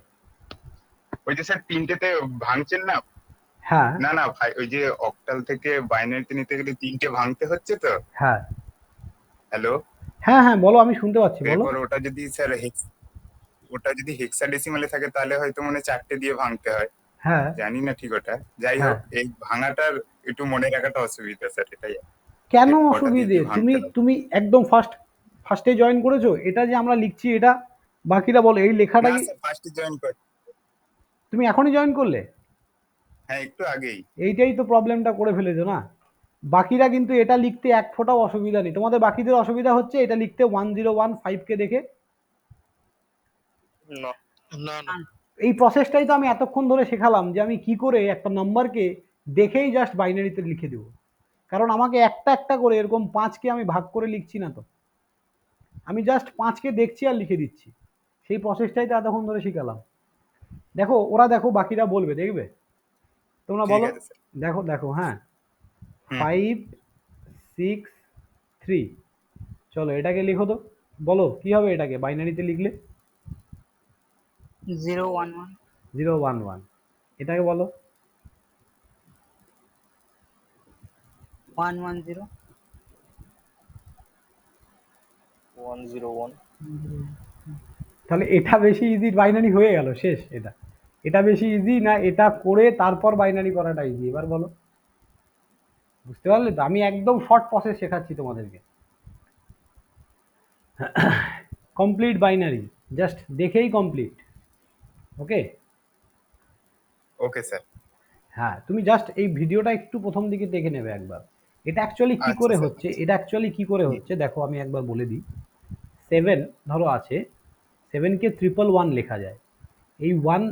ওই যে স্যার 3টেতে ভাঙছেন না? হ্যাঁ না না ভাই, ওই যে অক্টাল থেকে বাইনারিতে নিতে গেলে 3টে ভাঙতে হচ্ছে তো। হ্যাঁ হ্যালো, হ্যাঁ হ্যাঁ বলো, আমি শুনতে পাচ্ছি, তো বলো। এরপর ওটা যদি স্যার ওটা যদি হেক্সাডেসিমালে থাকে তাহলে হয়তো মনে হয় 4টে দিয়ে ভাঙতে হয়, হ্যাঁ জানি না ঠিক ওটা। যাই হ্যাঁ। হোক, এই ভাঙাটার একটু মনে রাখাটা অসুবিধা স্যার, এটাই। কেন যে কটা দিয়ে অসুবিধে? কি তুমি ভাঙতে হবে। তুমি একদম ফার্স্টে জয়েন করেছো, এটা যে আমরা লিখছি এটা বাকিরা বলো, এই লেখাটা না কি স্যার, ফার্স্টে জয়েন কর। তুমি এখনই জয়েন করলে? হ্যাঁ, একটু আগেই। এইটাই তো প্রবলেমটা করে ফেলেছো না। বাকিরা কিন্তু এটা লিখতে এক ফোঁটাও অসুবিধা নেই, তোমাদের বাকিদের অসুবিধা হচ্ছে এটা লিখতে 1015কে দেখে। না। না না। এই প্রসেসটাই তো আমি এতক্ষণ ধরে শেখালাম, যে আমি কি করে একটা নাম্বারকে দেখেই জাস্ট বাইনারিতে লিখে দেবো। কারণ আমাকে একটা একটা করে এরকম 5কে আমি ভাগ করে লিখছি না তো, আমি জাস্ট 5কে দেখছি আর লিখে দিচ্ছি। সেই প্রসেসটাই তো এতক্ষণ ধরে শিখালাম। দেখো ওরা, দেখো বাকিরা বলবে, দেখবে তোমরা ঠিক বলো। আছে স্যার। দেখো দেখো, হ্যাঁ হুম। 5 6 3, চলো এটাকে লিখো তো, বলো কি হবে এটাকে বাইনারিতে লিখলে? 0 1 1 011। এটাকে বলো? 1 1 0 101। তাহলে এটা বেশি ইজি, বাইনারি হয়ে গেল, শেষ। এটা বেশি ইজি না এটা করে তারপর বাইনারি করাটা ইজি? এবার বলো। বুঝতে পারলে তো? আমি একদম শর্ট প্রসেস শেখাচ্ছি তোমাদেরকে। কমপ্লিট বাইনারি, জাস্ট দেখেই কমপ্লিট। ওকে, ওকে স্যার। হ্যাঁ তুমি জাস্ট এই ভিডিওটা একটু প্রথম দিকে দেখে নেবে একবার। এটা অ্যাকচুয়ালি কি আচ্ছা করে স্যার। হচ্ছে, এটা অ্যাকচুয়ালি কি করে হচ্ছে দেখো, আমি একবার বলে দিই। 7 ধরো আছে, 7কে 111 লেখা যায়। এই 1,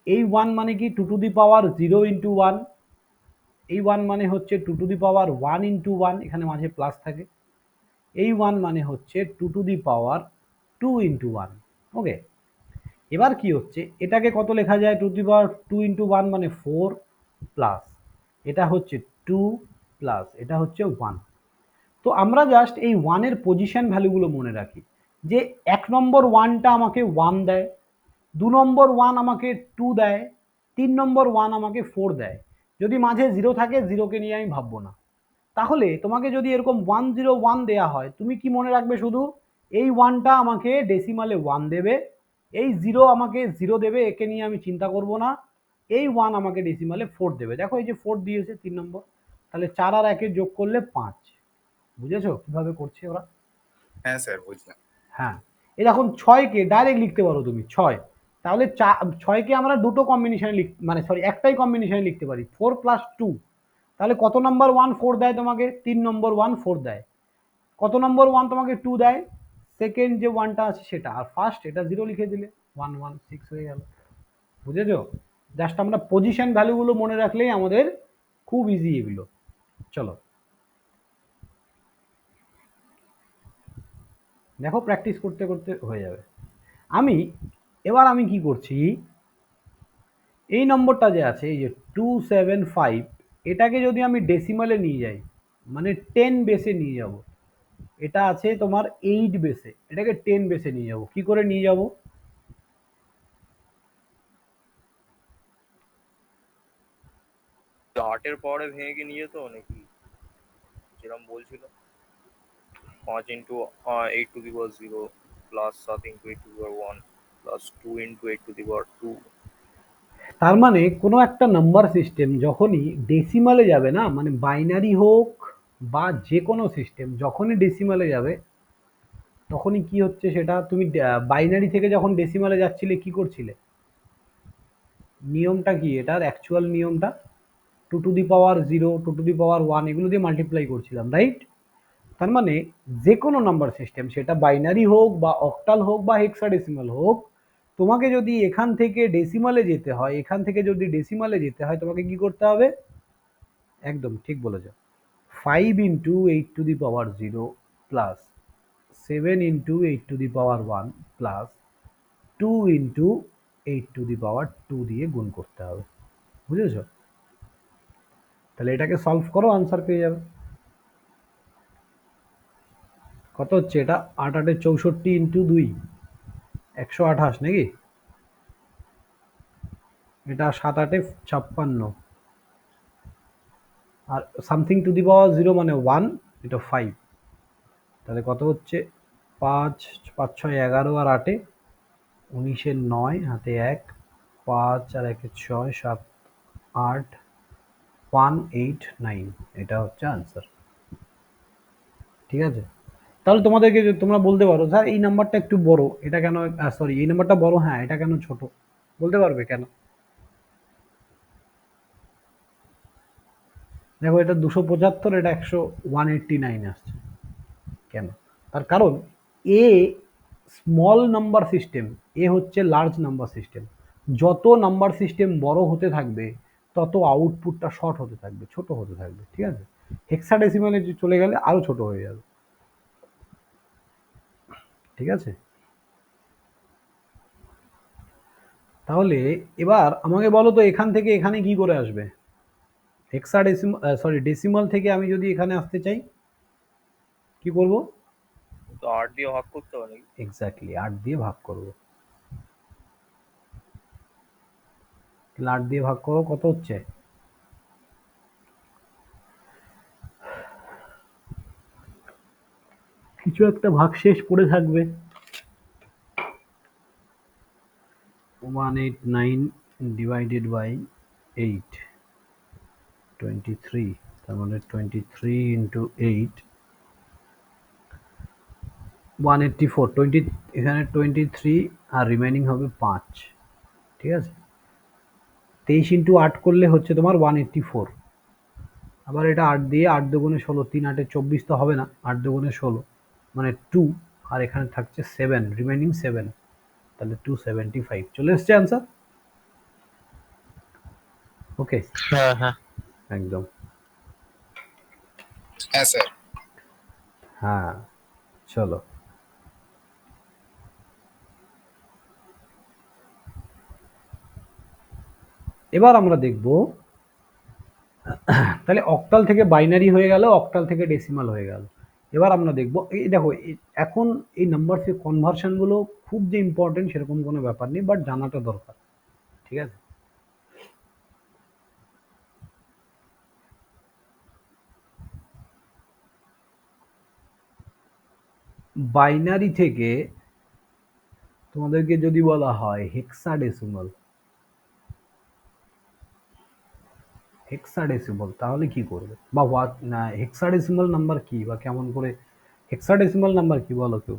এই 1 মানে কি 2 টু দি পাওয়ার 0 ইন্টু 1, এই 1 মানে হচ্ছে 2 টু দি পাওয়ার 1 ইন্টু 1, এখানে মাঝে প্লাস থাকে। এই 1 মানে হচ্ছে 2 টু দি পাওয়ার 2 ইন্টু 1। ওকে, এবার কি হচ্ছে, এটাকে কত লেখা যায়, 2 টু দি পাওয়ার 2 ইন্টু 1 মানে 4, প্লাস এটা হচ্ছে 2, প্লাস এটা হচ্ছে 1। তো আমরা জাস্ট এই 1 এর পজিশন ভ্যালুগুলো মনে রাখি, যে 1 নম্বর 1টা আমাকে 1 দেয়, 2 নম্বর 1 আমাকে 2 দেয়, 3 নম্বর 1 আমাকে 4 দেয়। যদি মাঝে 0 থাকে, 0কে নিয়ে আমি ভাববো না। তাহলে তোমাকে যদি এরকম 101 দেয়া হয়, তুমি কি মনে রাখবে, শুধু এই 1টা আমাকে ডেসিমালে 1 দেবে, এই 0 আমাকে 0 দেবে, একে নিয়ে আমি চিন্তা করব না। এই 1 আমাকে ডেসিমালে 4 দেবে। দেখো এই যে 4 দিয়েছে 3 নম্বর, তাহলে 4 আর 1 যোগ করলে 5। বুঝেছো কিভাবে করছে ওরা? হ্যাঁ স্যার বুঝলাম। হ্যাঁ, এই এখন 6কে ডাইরেক্ট লিখতে পারো তুমি 6, তাহলে 6কে আমরা দুটো কম্বিনেশনে মানে সরি একটাই কম্বিনেশনে লিখতে পারি, 4 প্লাস 2। তাহলে কত নম্বর 1 4 দেয় তোমাকে? 3 নম্বর 1 4 দেয়। কত নম্বর 1 তোমাকে 2 দেয়? সেকেন্ড যে 1টা আছে সেটা। আর ফার্স্ট এটা 0 লিখে দিলে 1 1 6 হয়ে গেল। বুঝেছো? জাস্ট আমরা পজিশন ভ্যালুগুলো মনে রাখলেই আমাদের খুব ইজি এগুলো। চলো দেখো, প্র্যাকটিস করতে করতে হয়ে যাবে। এবার আমি কি করছি, এই নম্বরটা যে আছে, এই যে 275, এটাকে যদি আমি ডেসিমালে নিয়ে যাই, মানে 10 বেসে নিয়ে যাব। এটা আছে তোমার 8 বেসে, এটাকে 10 বেসে নিয়ে যাব। কি করে নিয়ে যাব? তো 8-এর পাওয়ারে ভেঙে কি নিয়ে যেত নাকি, যেরকম বলছিল 5 into 8 to the power 0 plus 7 into 8 to the power 1 plus 2 into 8 to the power 2। তার মানে কোনো একটা নাম্বার সিস্টেম যখনই ডেসিমালে যাবে না, মানে বাইনারি হোক বা যে কোনো সিস্টেম যখনই ডেসিমালে যাবে, তখনই কি হচ্ছে সেটা, তুমি বাইনারি থেকে যখন ডেসিমালে যাচ্ছিলে কি করছিলে? নিয়মটা কি এটার, অ্যাকচুয়াল নিয়মটা 2 to the power 0, 2 to the power 1 এগুলো দিয়ে মাল্টিপ্লাই করছিলাম, রাইট? তার মানে যে কোনো নাম্বার সিস্টেম, সেটা বাইনারি হোক বা অক্টাল হোক বা হেক্সাডেসিমাল হোক, তোমাকে যদি এখান থেকে ডেসিমালে যেতে হয়, এখান থেকে যদি ডেসিমালে যেতে হয়, তোমাকে কি করতে হবে? একদম ঠিক বলেছ, 5 into 8 to the power 0 plus 7 into 8 to the power 1 plus 2 into 8 to the power 2 দিয়ে গুণ করতে হবে। বুঝেছ? তাহলে এটাকে সলভ করো, আনসার পেয়ে যাবে। কত হচ্ছে এটা? 8 8 64 ইন্টু 2 128 নাকি? এটা 7 8 56, আর সামথিং টু দি পাওয়ার 0 মানে 1, এটা 5। তাহলে কত হচ্ছে? 5 5 6 11 আর 8 19 9 হাতে 1, 5 আর 1 6 7 8 1 8 9, এটা হচ্ছে আনসার। ঠিক আছে, তাহলে তোমাদেরকে তোমরা বলতে পারো স্যার এই নাম্বারটা একটু বড়, এটা কেন, সরি এই নাম্বারটা বড়, হ্যাঁ এটা কেন ছোট? বলতে পারবে কেন? দেখো এটা 275, এটা 189 আসছে। কেন? তার কারণ এ স্মল নাম্বার সিস্টেম, এ হচ্ছে লার্জ নাম্বার সিস্টেম। যত নাম্বার সিস্টেম বড় হতে থাকবে, তত আউটপুটটা শর্ট হতে থাকবে, ছোট হতে থাকবে। ঠিক আছে, হেক্সাডেসিমালে চলে গেলে আরো ছোট হয়ে যাবে। ঠিক আছে, তাহলে এবার আমাকে বলো তো, এখান থেকে এখানে কি করে আসবে? ডেসিমাল থেকে আমি যদি এখানে আসতে চাই, কি করব? তো 8 দিয়ে ভাগ করতে হবে নাকি? এক্স্যাক্টলি 8 দিয়ে ভাগ করব। 8 দিয়ে ভাগ করো, কত হচ্ছে? কিছু একটা ভাগশেষ পড়ে থাকবে। 189 ডিভাইডেড বাই 8 23 তার মানে 23 ইন্টু 8 184 20 এখানে 23 আর রিমেনিং হবে 5, ঠিক আছে। 23 ইন্টু 8 করলে হচ্ছে তোমার 184। আবার এটা 8 দিয়ে 8 দুগুণে 16, 3 8 24 তো হবে না, 8 দুগুণে 16 মানে 2, আর এখানে থাকছে 7, রিমেনিং 7, তাহলে 275 চলে এসছে অ্যান্সার। ওকে, হ্যাঁ হ্যাঁ একদম। হ্যাঁ স্যার। হ্যাঁ, চলো এবার আমরা দেখব, তাহলে অক্টাল থেকে বাইনারি হয়ে গেল, অক্টাল থেকে ডেসিমাল হয়ে গেল। এবার আমরা দেখব, এই দেখো এখন এই নাম্বারসের কনভার্সনগুলো খুব যে ইম্পর্টেন্ট সেরকম কোনো ব্যাপার নেই, বাট জানাটা দরকার, ঠিক আছে। বাইনারি থেকে তোমাদেরকে যদি বলা হয় হেক্সাডেসিমাল, হেক্সাডেসিমাল তাহলে কি করবে, বা হোয়াট না হেক্সাডেসিমাল নাম্বার কি, বা কেমন করে হেক্সাডেসিমাল নাম্বার কি বলো কেউ?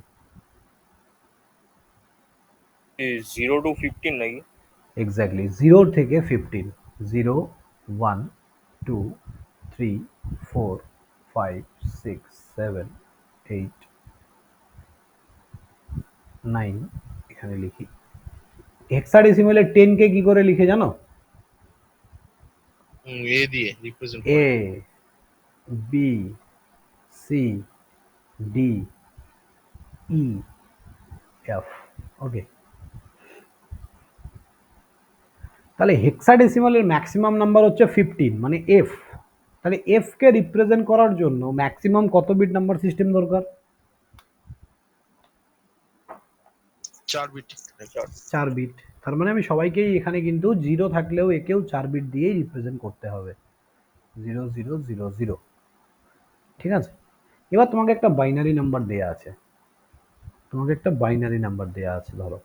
0 to 15 নাকি? এক্স্যাক্টলি 0 থেকে 15, 0 1 2 3 4 5 6 7 8 9 এখানে লিখি। হেক্সাডেসিমালে 10 কে কি করে লিখে জানো? এ দিয়ে রিপ্রেজেন্ট এ করে B C D E F. Okay, তাহলে হেক্সাডেসিমালের ম্যাক্সিমাম নাম্বার হচ্ছে 15 মানে এফ। তাহলে এফ কে রিপ্রেজেন্ট করার জন্য ম্যাক্সিমাম কত বিট নাম্বার সিস্টেম দরকার? 4 বিট। 4 বিট। তার মানে আমি সবাইকেই এখানে কিন্তু 0 থাকলেও একেও 4 বিট দিয়েই রিপ্রেজেন্ট করতে হবে, 0 0 0 0, ঠিক আছে। এবার তোমাকে একটা বাইনারি নাম্বার দেয়া আছে, তোমাকে একটা বাইনারি নাম্বার দেয়া আছে, ধরো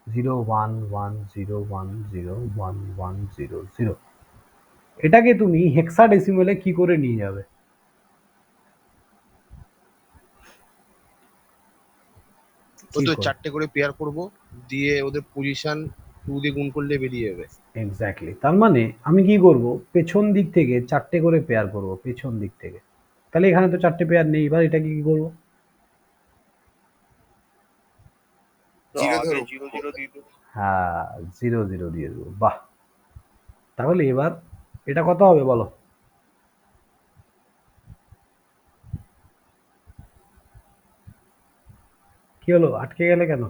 0 1 1 0 1 0 1 1 0 0। এটাকে তুমি হেক্সাডেসিমালে কি করে নিয়ে যাবে? ও তো কি করে? 4টে করে পেয়ার করব, দিয়ে ওদের পজিশন 2 দিয়ে গুণ করলে বেরিয়ে যাবে। এক্স্যাক্টলি, তার মানে আমি কি করব, পেছন দিক থেকে 4টে করে পেয়ার করব, পেছন দিক থেকে। তাহলে এখানে তো 4টে পেয়ার নেই, এবার এটাকে কি করব? তো জিরো আগে ধরো। 0 0 দিয়ে দেবো। হ্যাঁ, 0 0 দিয়ে দেবো, বাহ। তাহলে এবার এটা কত হবে বলো? কি হলো, আটকে গেলে কেন?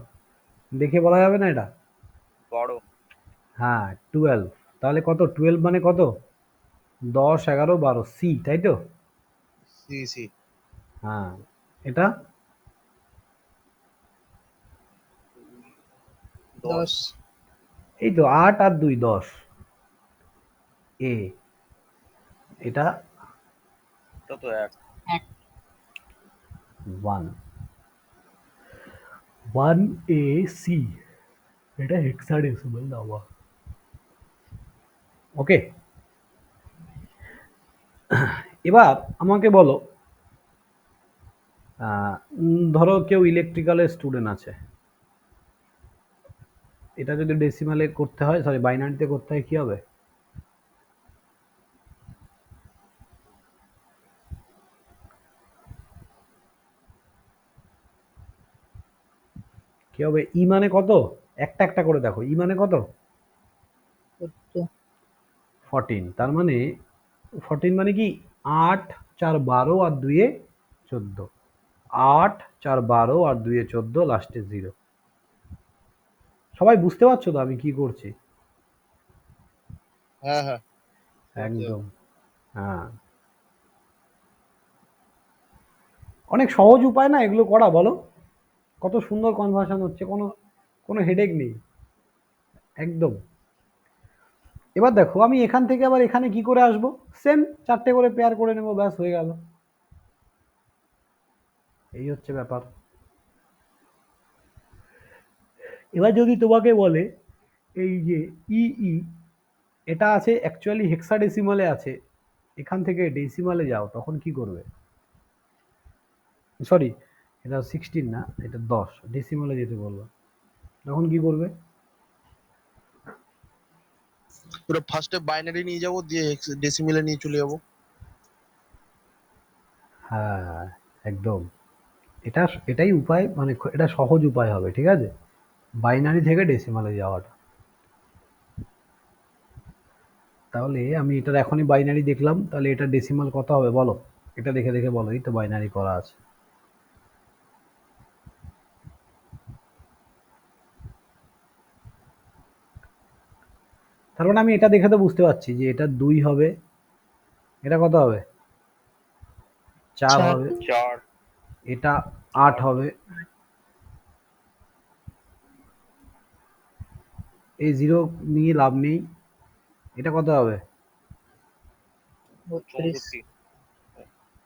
দেখে বলা যাবে না এটা? 12। হ্যাঁ 12, তাহলে কত 12 মানে কত? 10 11 12 সি, তাই তো? সি সি হ্যাঁ, এটা 10 এই তো 8 আর 2 10 এ, এটা এটা তো 1। 1 1 এ সি, এটা হেক্সাডেসিমাল নাম্বার। ওকে, এবার আমাকে বলো, ধরো কেউ ইলেকট্রিক্যালের স্টুডেন্ট আছে, এটা যদি ডেসিমালে করতে হয়, সরি বাইনারিতে করতে হয়, কি হবে? কি হবে? ই মানে কত? একটা একটা করে দেখো, ই মানে কত? 14। তার মানে 14 মানে কি 8 4 12 আর 2 এ 14, 8 4 12 আর 2 এ 14, লাস্টে 0। সবাই বুঝতে পারছো তো আমি কি করছি? হ্যাঁ হ্যাঁ একদম, হ্যাঁ। অনেক সহজ উপায় না এগুলো করা, বলো? কত সুন্দর কনভার্সন হচ্ছে, কোনো কোনো হেডেক নেই, একদম। এবার দেখো আমি এখান থেকে আবার এখানে কি করে আসবো, সেম 4টে করে পেয়ার করে নেবো, ব্যাস হয়ে গেল। এই হচ্ছে ব্যাপার। এবার যদি তোমাকে বলে এই যে ই ই, এটা আছে অ্যাকচুয়ালি হেক্সাডেসিমালে আছে, এখান থেকে ডেসিমালে যাও তখন কি করবে? সরি, এটা 16 না, এটা 10, ডেসিমালে যেতে বলবো, তখন কি করবে? পুরো ফার্স্টে বাইনারি নিয়ে যাবো, দিয়ে ডেসিমেলে নিয়ে চলে যাবো। হ্যাঁ, একদম। এটা এটাই উপায়, মানে এটা সহজ উপায় হবে, ঠিক আছে, বাইনারি থেকে ডেসিমালে যাওয়াটা। তাহলে আমি এটার এখনই বাইনারি দেখলাম, তাহলে এটা ডেসিমাল কত হবে বলো? এটা দেখে দেখে বলো, এই তো বাইনারি করা আছে। তার মানে আমি এটা দেখে তো বুঝতে পারছি যে এটা 2 হবে, এটা কত হবে? 4 4 হবে, 4 এটা 8 হবে, এই 0 নিয়ে লাভ নেই, এটা কত হবে? 32 64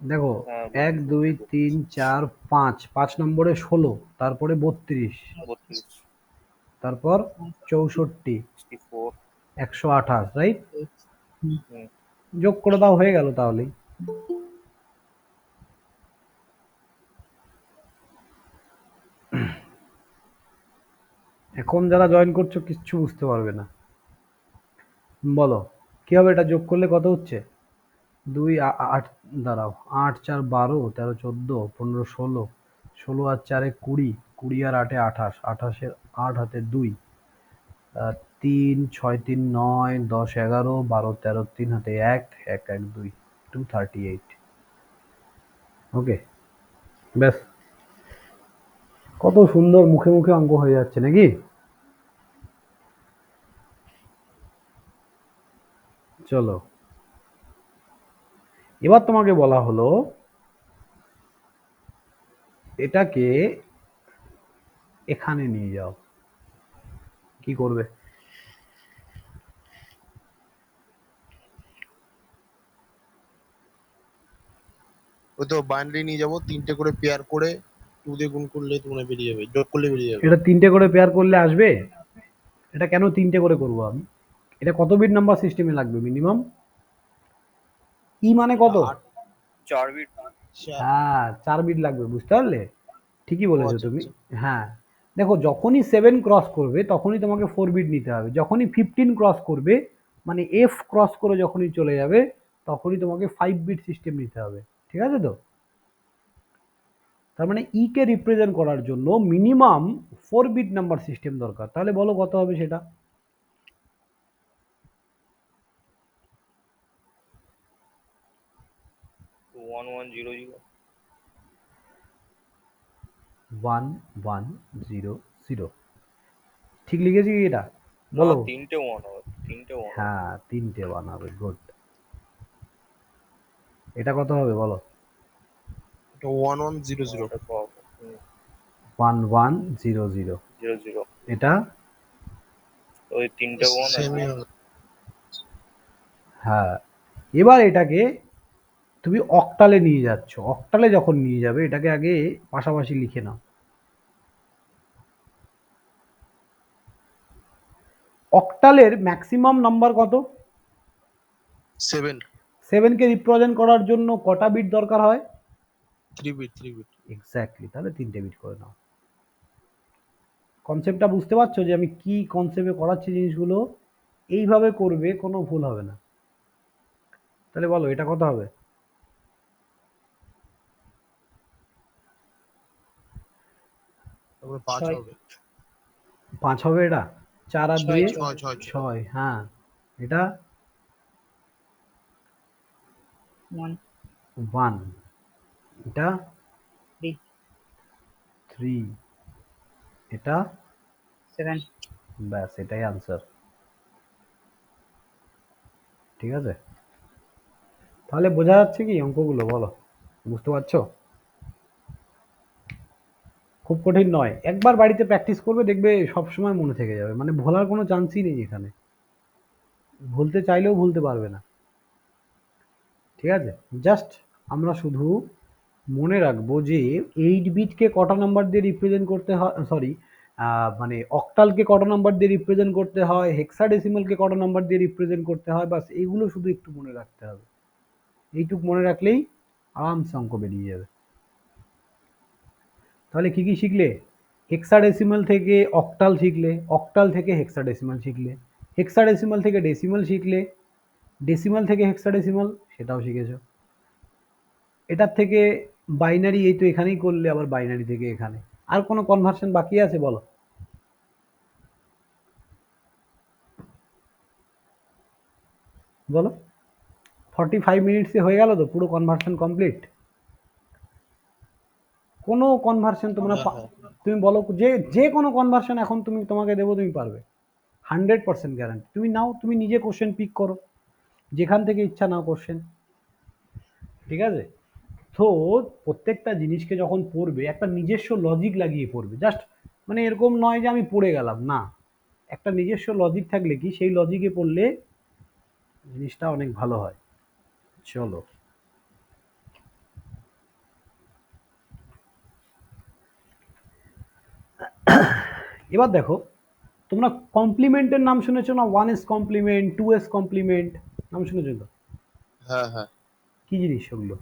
দেখো, হ্যাঁ 1 2 3 4 5 নম্বরে 16, তারপরে 32, 32 তারপর 64, 64 128, রাইট? হুম যোগ করে দাও, হয়ে গেল তাহলেই। এখন যারা জয়েন করছো কিচ্ছু বুঝতে পারবে না। বলো কি হবে, এটা যোগ করলে কত হচ্ছে? 2 8, দাঁড়াও, 8 4 12 13 14 15 16, 16 আর 4 20, 20 আর 8 28, 28 8 হাতে 2, 3 6 3 9 10 11 12 13, 3 হাতে 1 1 1 2, 238। ওকে, ব্যাস, কত সুন্দর মুখে মুখে অঙ্ক হয়ে যাচ্ছে নাকি? চলো, এবার তোমাকে বলা হলো এটাকে এখানে নিয়ে যাও, কি করবে? ওই তো বাইনারি নিয়ে যাবো, 3টে করে পেয়ার করে 2 দিয়ে গুণ করলে তোমরা বেরিয়ে যাবে, যোগ করলে বেরিয়ে যাবে। এটা 3টে করে পেয়ার করলে আসবে? এটা কেন 3টে করে করবো আমি? এটা কত বিট নাম্বার সিস্টেমে লাগবে মিনিমাম? ই মানে কত? 4 বিট হ্যাঁ, 4 বিট লাগবে, বুঝতে পারলে? ঠিকই বলেছো আচ্ছা, তুমি। আচ্ছা। হ্যাঁ, দেখো, যখনই 7 ক্রস করবে তখনই তোমাকে 4 বিট নিতে হবে, যখনই 15 ক্রস করবে, মানে এফ ক্রস করে যখনই চলে যাবে, তখনই তোমাকে 5 বিট সিস্টেম নিতে হবে, ঠিক আছে তো? তার মানে ই কে রিপ্রেজেন্ট করার জন্য মিনিমাম 4 বিট নাম্বার সিস্টেম দরকার। তাহলে বলো কত হবে সেটা? 1100 1100, ঠিক লিখেছি কি এটা? না বলো। 3টে 1 হবে 3টে 1 হবে হ্যাঁ, 3টে বানাবে, গুড। এটা কত হবে বলো? এটা 1100। এটা পাবো 1100, 00 এটা? ওই 3টে 1 সেমই আছে হবে। হ্যাঁ, এবার এটাকে তুমি অক্টালে নিয়ে যাচ্ছ, অক্টালে যখন নিয়ে যাবে এটাকে আগে পাশাপাশি লিখে নাও। অক্টালের ম্যাক্সিমাম নাম্বার কত? 7 7 কে রিপ্রেজেন্ট করার জন্য কটা বিট দরকার হয়? 3 বিট 3 বিট। এক্স্যাক্টলি, তাহলে 3টে বিট করে নাও। কনসেপ্টটা বুঝতে পারছো যে আমি কি কনসেপ্টে করাচ্ছি জিনিসগুলো? এইভাবে করবে, কোনো ভুল হবে না। তাহলে বলো এটা কত হবে? তারপরে 5 6 হবে। 5 হবে এটা? 4 আর 2 6 6 6 6, হ্যাঁ। এটা 1 1, এটা 3 3, এটা 7 ব্যাস, এটাই আনসার, ঠিক আছে? তাহলে বোঝা যাচ্ছে কি অঙ্কগুলো, বলো বুঝতে পারছো? খুব কঠিন নয়, একবার বাড়িতে প্র্যাকটিস করবে, দেখবে সব সময় মনে থেকে যাবে, মানে ভোলার কোনো চান্সই নেই এখানে, ভুলতে চাইলেও ভুলতে পারবে না, ঠিক আছে? জাস্ট আমরা শুধু মনে রাখবো যে 8 বিটকে কটা নাম্বার দিয়ে রিপ্রেজেন্ট করতে হয়, সরি, মানে অক্টালকে কটা নাম্বার দিয়ে রিপ্রেজেন্ট করতে হয়, হেক্সাডেসিমালকে কটা নাম্বার দিয়ে রিপ্রেজেন্ট করতে হয়, বাস এইগুলো শুধু একটু মনে রাখতে হবে, এইটুক মনে রাখলেই আরামসে অঙ্ক বেরিয়ে যাবে। তাহলে কি কি শিখলে? হেক্সাডেসিমাল থেকে অক্টাল শিখলে, অক্টাল থেকে হেক্সাডেসিমাল শিখলে, হেক্সাডেসিমাল থেকে ডেসিমাল শিখলে, ডেসিমাল থেকে হেক্সাডেসিমাল সেটাও শিখেছো। এটার থেকে বাইনারি এই তো এখানেই করলে, আবার বাইনারি থেকে এখানে। আর কোনো কনভার্সন বাকি আছে বলো? বলো। 45 মিনিটসে হয়ে গেল তো, পুরো কনভার্সন কমপ্লিট। কোনো কনভার্সন তোমরা তুমি বলো, যে কোনো কনভার্সন এখন তোমাকে দেবো, তুমি পারবে 100% গ্যারান্টি। তুমি নাও, তুমি নিজে কোশ্চেন পিক করো, যেখান থেকে ইচ্ছা নাও কোশ্চেন, ঠিক আছে? তো প্রত্যেকটা জিনিসকে যখন পড়বে একটা নিজস্ব লজিক লাগিয়ে পড়বে, জাস্ট মানে এরকম নয় যে আমি পড়ে গেলাম, না, একটা নিজস্ব লজিক থাকলে কি সেই লজিকে পড়লে জিনিসটা অনেক ভালো হয়। চলো, এবার দেখো, তোমরা কমপ্লিমেন্টের নাম শুনেছো না? 1s কমপ্লিমেন্ট, 2s কমপ্লিমেন্ট, নাম শুনেছো তো? হ্যাঁ হ্যাঁ। কি জিনিস ওগুলো?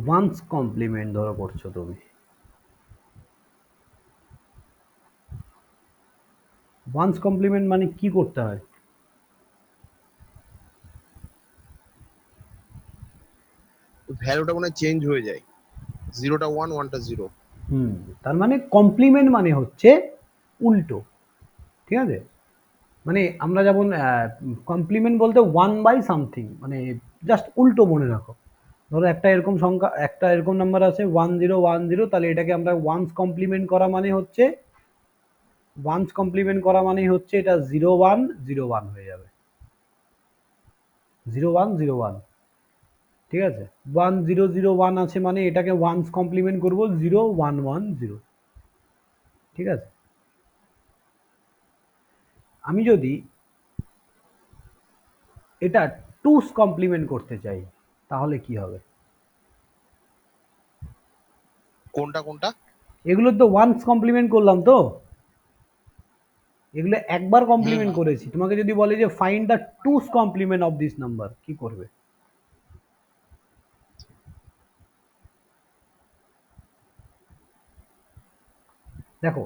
ওয়ান্স কমপ্লিমেন্ট ধরো করছো তুমি, ওয়ান্স কমপ্লিমেন্ট মানে কি করতে হয়? ভ্যালুটা মানে চেঞ্জ হয়ে যায়, 0টা 1 1টা 0। তার মানে কমপ্লিমেন্ট মানে হচ্ছে উল্টো, ঠিক আছে? মানে আমরা যেমন কমপ্লিমেন্ট বলতে 1/সামথিং, মানে জাস্ট উল্টো মনে রাখো। ধরো একটা এরকম সংখ্যা, একটা এরকম নাম্বার আছে 1010, তাহলে এটাকে আমরা ওয়ান্স কমপ্লিমেন্ট করা মানে হচ্ছে, ওয়ান্স কমপ্লিমেন্ট করা মানেই হচ্ছে এটা 0101 হয়ে যাবে, 0101, ঠিক আছে? 1001 আছে মানে এটাকে ওয়ান্স কমপ্লিমেন্ট করবো 0110, ঠিক আছে? আমি যদি এটা টুস কমপ্লিমেন্ট করতে চাই তাহলে কি হবে? কোনটা কোনটা? এগুলো তো ওয়ান্স কমপ্লিমেন্ট করলাম তো, এগুলো একবার কমপ্লিমেন্ট করেছি। তোমাকে যদি বলে যে find the two's complement of this number, কি করবে? দেখো,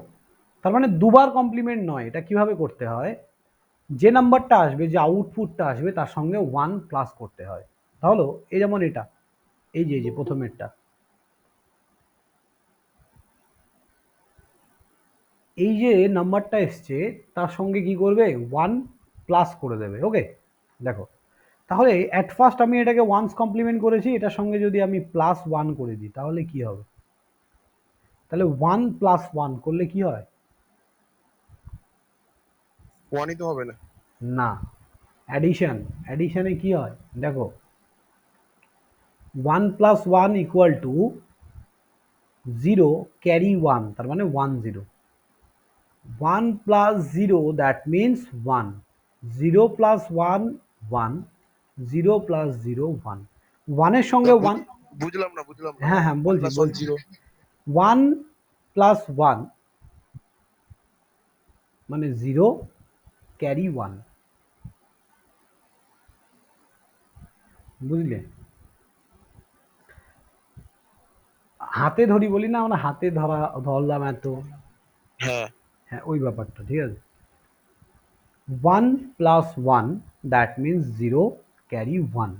তার মানে দুবার কমপ্লিমেন্ট নয়। এটা কিভাবে করতে হয়? যে নাম্বারটা আসবে, যে আউটপুটটা আসবে তার সঙ্গে 1 প্লাস করতে হয়। তাহলে এই যেমন এটা, এই যে প্রথমেরটা, এই যে নাম্বারটা এসছে তার সঙ্গে কি করবে? 1 প্লাস করে দেবে। ওকে, দেখো, তাহলে অ্যাট ফার্স্ট আমি এটাকে ওয়ান্স কমপ্লিমেন্ট করেছি, এটার সঙ্গে যদি আমি +1 করে দিই তাহলে কি হবে? তাহলে 1 + 1 করলে কি হয়? 1ই তো হবে না। না, অ্যাডিশন। অ্যাডিশনে কি হয় দেখো, 1 + 1 = 0 ক্যারি 1, তার মানে 10। 1 + 0 দ্যাট মিনস 1, 0 + 1 1, 0 + 0 1, 1 এর সঙ্গে 1, বুঝলাম না বুঝলাম না। হ্যাঁ হ্যাঁ 1 বলছি + 1 0। 1 + 1 মানে 0 ক্যারি 1, বুঝলে? হাতে ধরি বলি না আমরা, হাতে ধরলাম এত, হ্যাঁ। হ্যাঁ ওই ব্যাপারটা, ঠিক আছে? 1 + 1 দ্যাট মিনস 0 ক্যারি 1।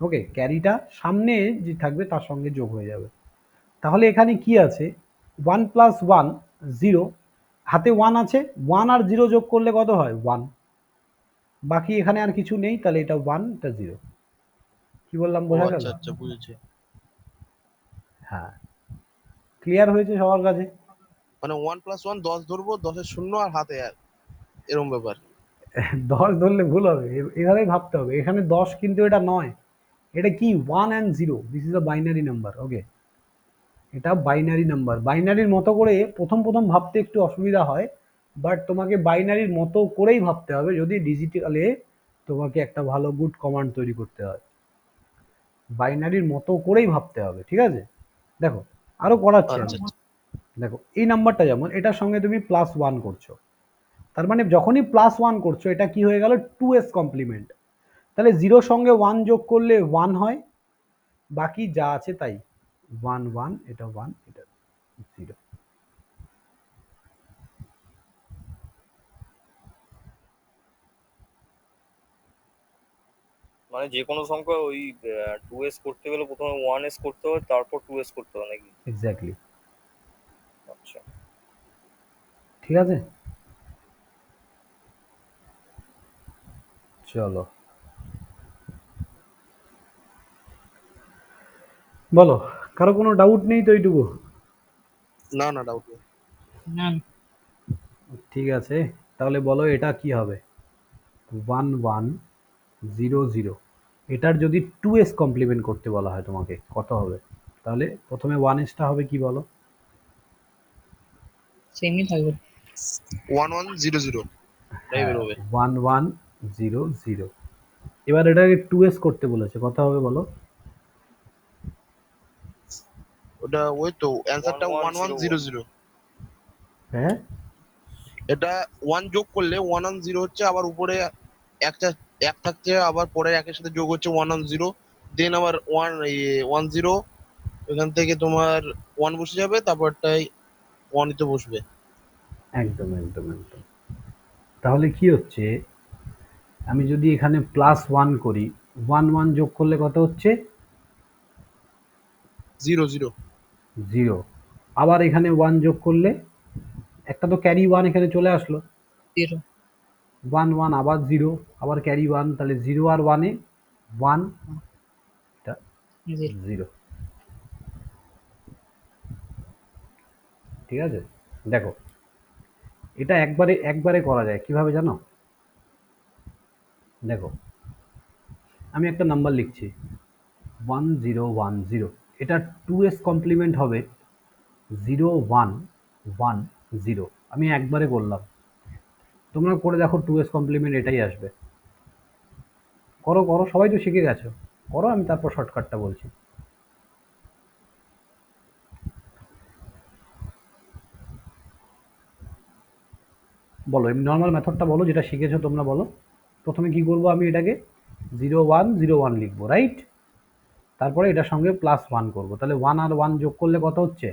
ওকে, ক্যারিটা সামনে যে থাকবে তার সঙ্গে যোগ হয়ে যাবে। তাহলে এখানে কি আছে? 1 + 1 0, হাতে 1 আছে, 1 আর 0 যোগ করলে কত হয়? 1। বাকি এখানে আর কিছু নেই, তাহলে এটা 1, এটা 0। কি বললাম, ও বোঝা গেল? আচ্ছা আচ্ছা, বুঝেছি। হ্যাঁ, ক্লিয়ার হয়েছে সবার কাছে? মানে 1 + 1 10 ধরবো, 10-এর 0 আর হাতে 1, এরকম ব্যাপার। 10 ধরলে ভুল হবে, এভাবেই ভাবতে হবে। এখানে 10 কিন্তু এটা নয়, এটা কি 1 and 0, this is a binary number. Okay, এটা বাইনারি নাম্বার। বাইনারির মতো করে প্রথম প্রথম ভাবতে একটু অসুবিধা হয়, বাট তোমাকে বাইনারির মতো করেই ভাবতে হবে যদি ডিজিটালে তোমাকে একটা ভালো গুড কমান্ড তৈরি করতে হয়। বাইনারির মতো করেই ভাবতে হবে, ঠিক আছে? দেখো, আরো করাচ্ছি আমি। আচ্ছা আচ্ছা। দেখো, এই নাম্বারটা যেমন, এটার সঙ্গে তুমি +1 করছো, তার মানে যখনই +1 করছো এটা কি হয়ে গেল 2s কমপ্লিমেন্ট। তাহলে 0 সঙ্গে 1 যোগ করলে 1 হয়, বাকি যা আছে তাই 1 1 এটা 1 এটা 0। মানে যে কোনো সংখ্যা ওই 2s করতে গেলে প্রথমে 1s করতে হবে, তারপর 2s করতে হবে নাকি? এক্স্যাক্টলি, আচ্ছা। ঠিক আছে। চলো বলো, কারো কোনো ডাউট নেই তো এইটুকু? না না, ডাউট নেই। না ঠিক আছে, তাহলে বলো এটা কি হবে? 1 1 0 0, এটার যদি 2s কমপ্লিমেন্ট করতে বলা হয় তোমাকে কত হবে? তাহলে প্রথমে 1sটা হবে কি বলো? সেমই থাকবে। 1100 তাই হ্যাঁ, বেরোবে। 1 1 0 0। এবার এটাকে 2s করতে বলেছে, কত হবে বলো? ওটা ওই তো অ্যান্সারটা 1101। 1100। হ্যাঁ, এটা 1 যোগ করলে 110 হচ্ছে, আবার উপরে একটা এক থাকছে, আবার পরে একের সাথে যোগ হচ্ছে 110, দেন আবার 10, এখান থেকে তোমার 1 বসে যাবে, তারপরটাই 1 তে বসবে। একদম একদম একদম। তাহলে কি হচ্ছে, আমি যদি এখানে +1 করি, 1 1 যোগ করলে কত হচ্ছে? 0 0। 0। আবার এখানে 1 যোগ করলে একটা তো ক্যারি 1 এখানে চলে আসলো, 0 1 1 আবার 0, আবার ক্যারি 1, তাহলে 0 আর 1 এ 1, এটা 0 0। ঠিক আছে, দেখো এটা একবারে একবারে করা যায় কিভাবে জানো? দেখো আমি একটা নাম্বার লিখছি 1010, এটা 2s কমপ্লিমেন্ট হবে 0 1 1 0। আমি একবারে করলাম, তোমরা করে দেখো 2s কমপ্লিমেন্ট এটাই আসবে। করো করো, সবাই তো শিখে গেছো, করো, আমি তারপর শর্টকাটটা বলছি। বলো, এমনি নর্মাল মেথডটা বলো যেটা শিখেছো তোমরা, বলো। প্রথমে কি করবো, আমি এটাকে 0 1 0 1 লিখবো, রাইট? তারপরে এটার সঙ্গে +1 করবো, তাহলে 1 আর 1 যোগ করলে কত হচ্ছে?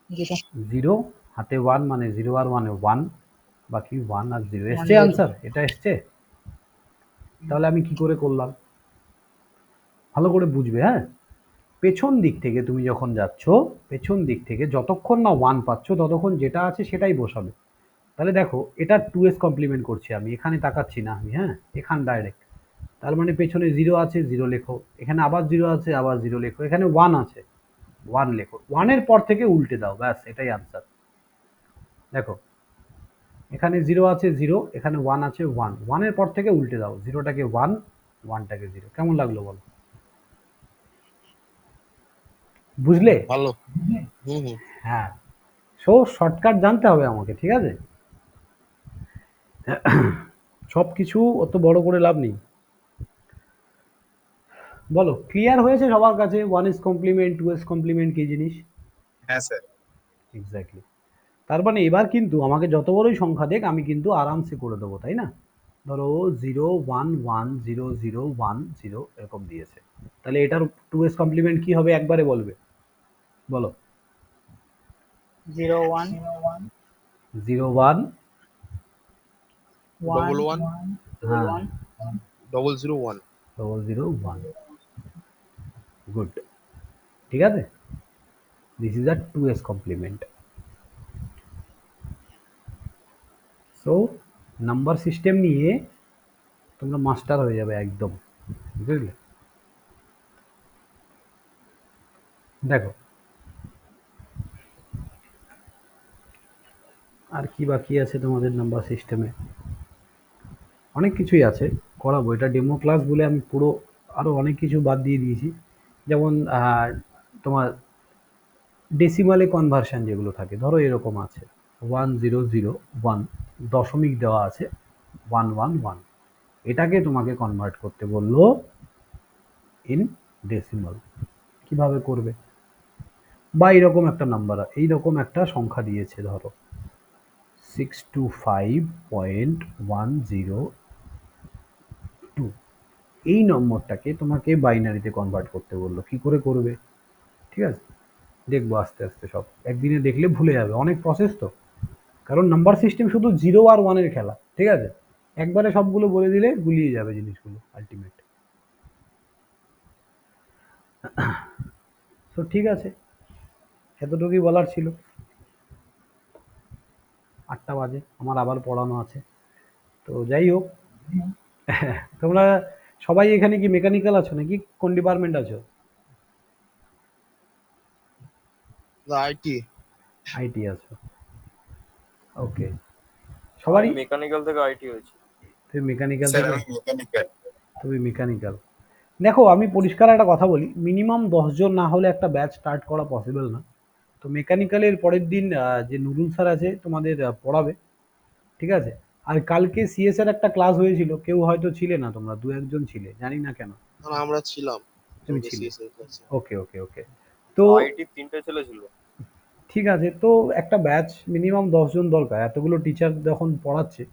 0 0, হাতে 1 মানে 0 আর 1 1, বাকি 1 আর 0 এসছে 0 আনসার, এটা এসছে। তাহলে আমি কি করে করলাম ভালো করে বুঝবে, হ্যাঁ? পেছন দিক থেকে তুমি যখন যাচ্ছ, পেছন দিক থেকে যতক্ষণ না 1 পাচ্ছ ততক্ষণ যেটা আছে সেটাই বসাবে। তাহলে দেখো এটা 2s কমপ্লিমেন্ট করছি আমি, এখানে তাকাচ্ছি না আমি, হ্যাঁ, এখান ডাইরেক্ট। তার মানে পেছনে 0 আছে 0 লেখো, এখানে আবার 0 আছে আবার 0 লেখো, এখানে 1 আছে 1 লেখো, 1 এর পর থেকে উল্টে দাও, ব্যাস এটাই আনসার। দেখো এখানে 0 আছে 0, এখানে 1 আছে 1, 1 এর পর থেকে উল্টে দাও, 0টাকে 1 1টাকে 0। কেমন লাগলো বলো? বুঝলে? ভালো। হুম হুম। হ্যাঁ, সো শর্টকাট জানতে হবে আমাকে, ঠিক আছে? সব কিছু অত বড় করে লাভ নেই। বলো, ক্লিয়ার হয়েছে সবার কাছে 1s কমপ্লিমেন্ট 2s কমপ্লিমেন্ট কি জিনিস? হ্যাঁ স্যার। এক্স্যাক্টলি। তার মানে এবার কিন্তু আমাকে যত বড়ই সংখ্যা দেখ আমি কিন্তু আরামসে করে দেবো, তাই না? ধরো 0 1 1 0 0 1 0 এরকম দিয়েছে, তাহলে এটার 2s কমপ্লিমেন্ট কি হবে একবারে বলবে, বলো। 0 1 0 1, 1 1 হ্যাঁ, 0 1। 0 0 1, গুড, ঠিক আছে। This is a 2s complement. So number system নিয়ে তোমরা মাস্টার হয়ে যাবে একদম, বুঝলে? দেখো আর কি বাকি আছে তোমাদের নাম্বার সিস্টেমে? অনেক কিছুই আছে, করাবো, এটা ডেমো ক্লাস বলে আমি পুরো আরও অনেক কিছু বাদ দিয়ে দিয়েছি। যেমন তোমার ডেসিমালে কনভার্সন যেগুলো থাকে, ধরো এরকম আছে 1 0 0 1, দশমিক দেওয়া আছে 1 1 1, এটাকে তোমাকে কনভার্ট করতে বললো ইন ডেসিমাল, কিভাবে করবে? বা এইরকম একটা নাম্বার, এইরকম একটা সংখ্যা দিয়েছে ধরো 625.102 এই নম্বরটাকে তোমাকে বাইনারিতে কনভার্ট করতে বললো, কি করে করবে? ঠিক আছে, দেখবো আস্তে আস্তে সব, একদিনে দেখলে ভুলে যাবে, অনেক প্রসেস তো, কারণ নাম্বার সিস্টেম শুধু 0 আর 1 এর খেলা। ঠিক আছে, একবারে সবগুলো বলে দিলে গুলিয়ে যাবে জিনিসগুলো আলটিমেট। তো ঠিক আছে, এতটুকুই বলার ছিল। 8টা বাজে, আমার আবার পড়ানো আছে। তো যাই হোক, তোমরা সবাই এখানে কি মেকানিক্যাল আছো নাকি কোন ডিপার্টমেন্ট আছো? আইটি। আইটি আছো, ওকে। সবারই মেকানিক্যাল থেকে আইটি হয়েছে। তুমি মেকানিক্যাল স্যার থেকে, আমি মেকানিক্যাল। তুমি মেকানিক্যাল। দেখো আমি পরিষ্কার একটা কথা বলি, মিনিমাম 10 জন না হলে একটা ব্যাচ স্টার্ট করা পসিবল না। তো মেকানিক্যালের পরের দিন যে নুরুল স্যার আছে তোমাদের পড়াবে, ঠিক আছে। আর কালকে সিএস এর একটা ক্লাস হয়েছিল, কেউ হয়তো ছিলে না, তোমরা 2-1 জন ছিলে, জানি না কেন। কারণ আমরা ছিলাম তুমি কালকে ছিলে, CSA ক্লাসে। ওকে ওকে ওকে। তো আইটির 3টে ছেলে ছিল। ঠিক আছে, তো একটা ব্যাচ মিনিমাম 10 জন দরকার, এতগুলো টিচার যখন পড়াচ্ছে।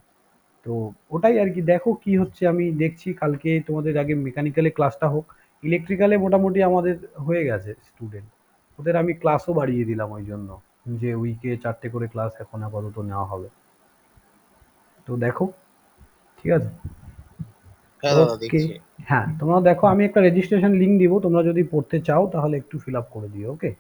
তো ওটাই আর কি, দেখো কি হচ্ছে, আমি দেখছি কালকে তোমাদের আগে মেকানিক্যালে ক্লাসটা হোক। ইলেকট্রিক্যালে মোটামুটি আমাদের হয়ে গেছে স্টুডেন্ট, ওদের আমি ক্লাসও বাড়িয়ে দিলাম ওই জন্য, যে উইকে 4টে করে ক্লাস এখন আপাতত নেওয়া হবে। তো দেখো, ঠিক আছে, হ্যাঁ দাদা ওকে। দেখছি। হ্যাঁ তোমরা দেখো, আমি একটা রেজিস্ট্রেশন লিঙ্ক দিব, তোমরা যদি পড়তে চাও তাহলে একটু ফিল আপ করে দিও, ওকে।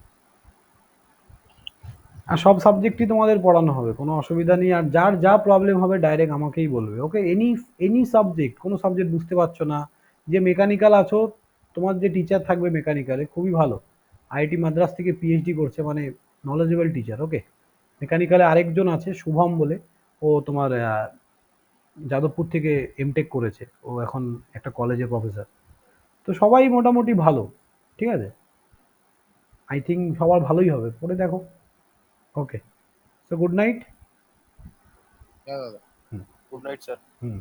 আর সব সাবজেক্টই তোমাদের পড়ানো হবে, কোনো অসুবিধা নেই। আর যার যা প্রবলেম হবে ডাইরেক্ট আমাকেই বলবে, ওকে। এনি এনি সাবজেক্ট, কোনো সাবজেক্ট বুঝতে পারছো না, যে মেকানিক্যাল আছো, তোমার যে টিচার থাকবে মেকানিক্যালে খুবই ভালো, আইআইটি মাদ্রাস থেকে পিএইচডি করছে, মানে নলেজেবল টিচার, ওকে। মেকানিক্যালে আরেকজন আছে শুভম বলে, ও তোমার যাদবপুর থেকে এমটেক করেছে, ও এখন একটা কলেজে প্রফেসর। তো সবাই মোটামুটি ভালো, ঠিক আছে। আই থিঙ্ক সবার ভালোই হবে, পড়ে দেখো, ওকে। So good night. হ্যাঁ দাদা। হুম গুড নাইট স্যার। হুম।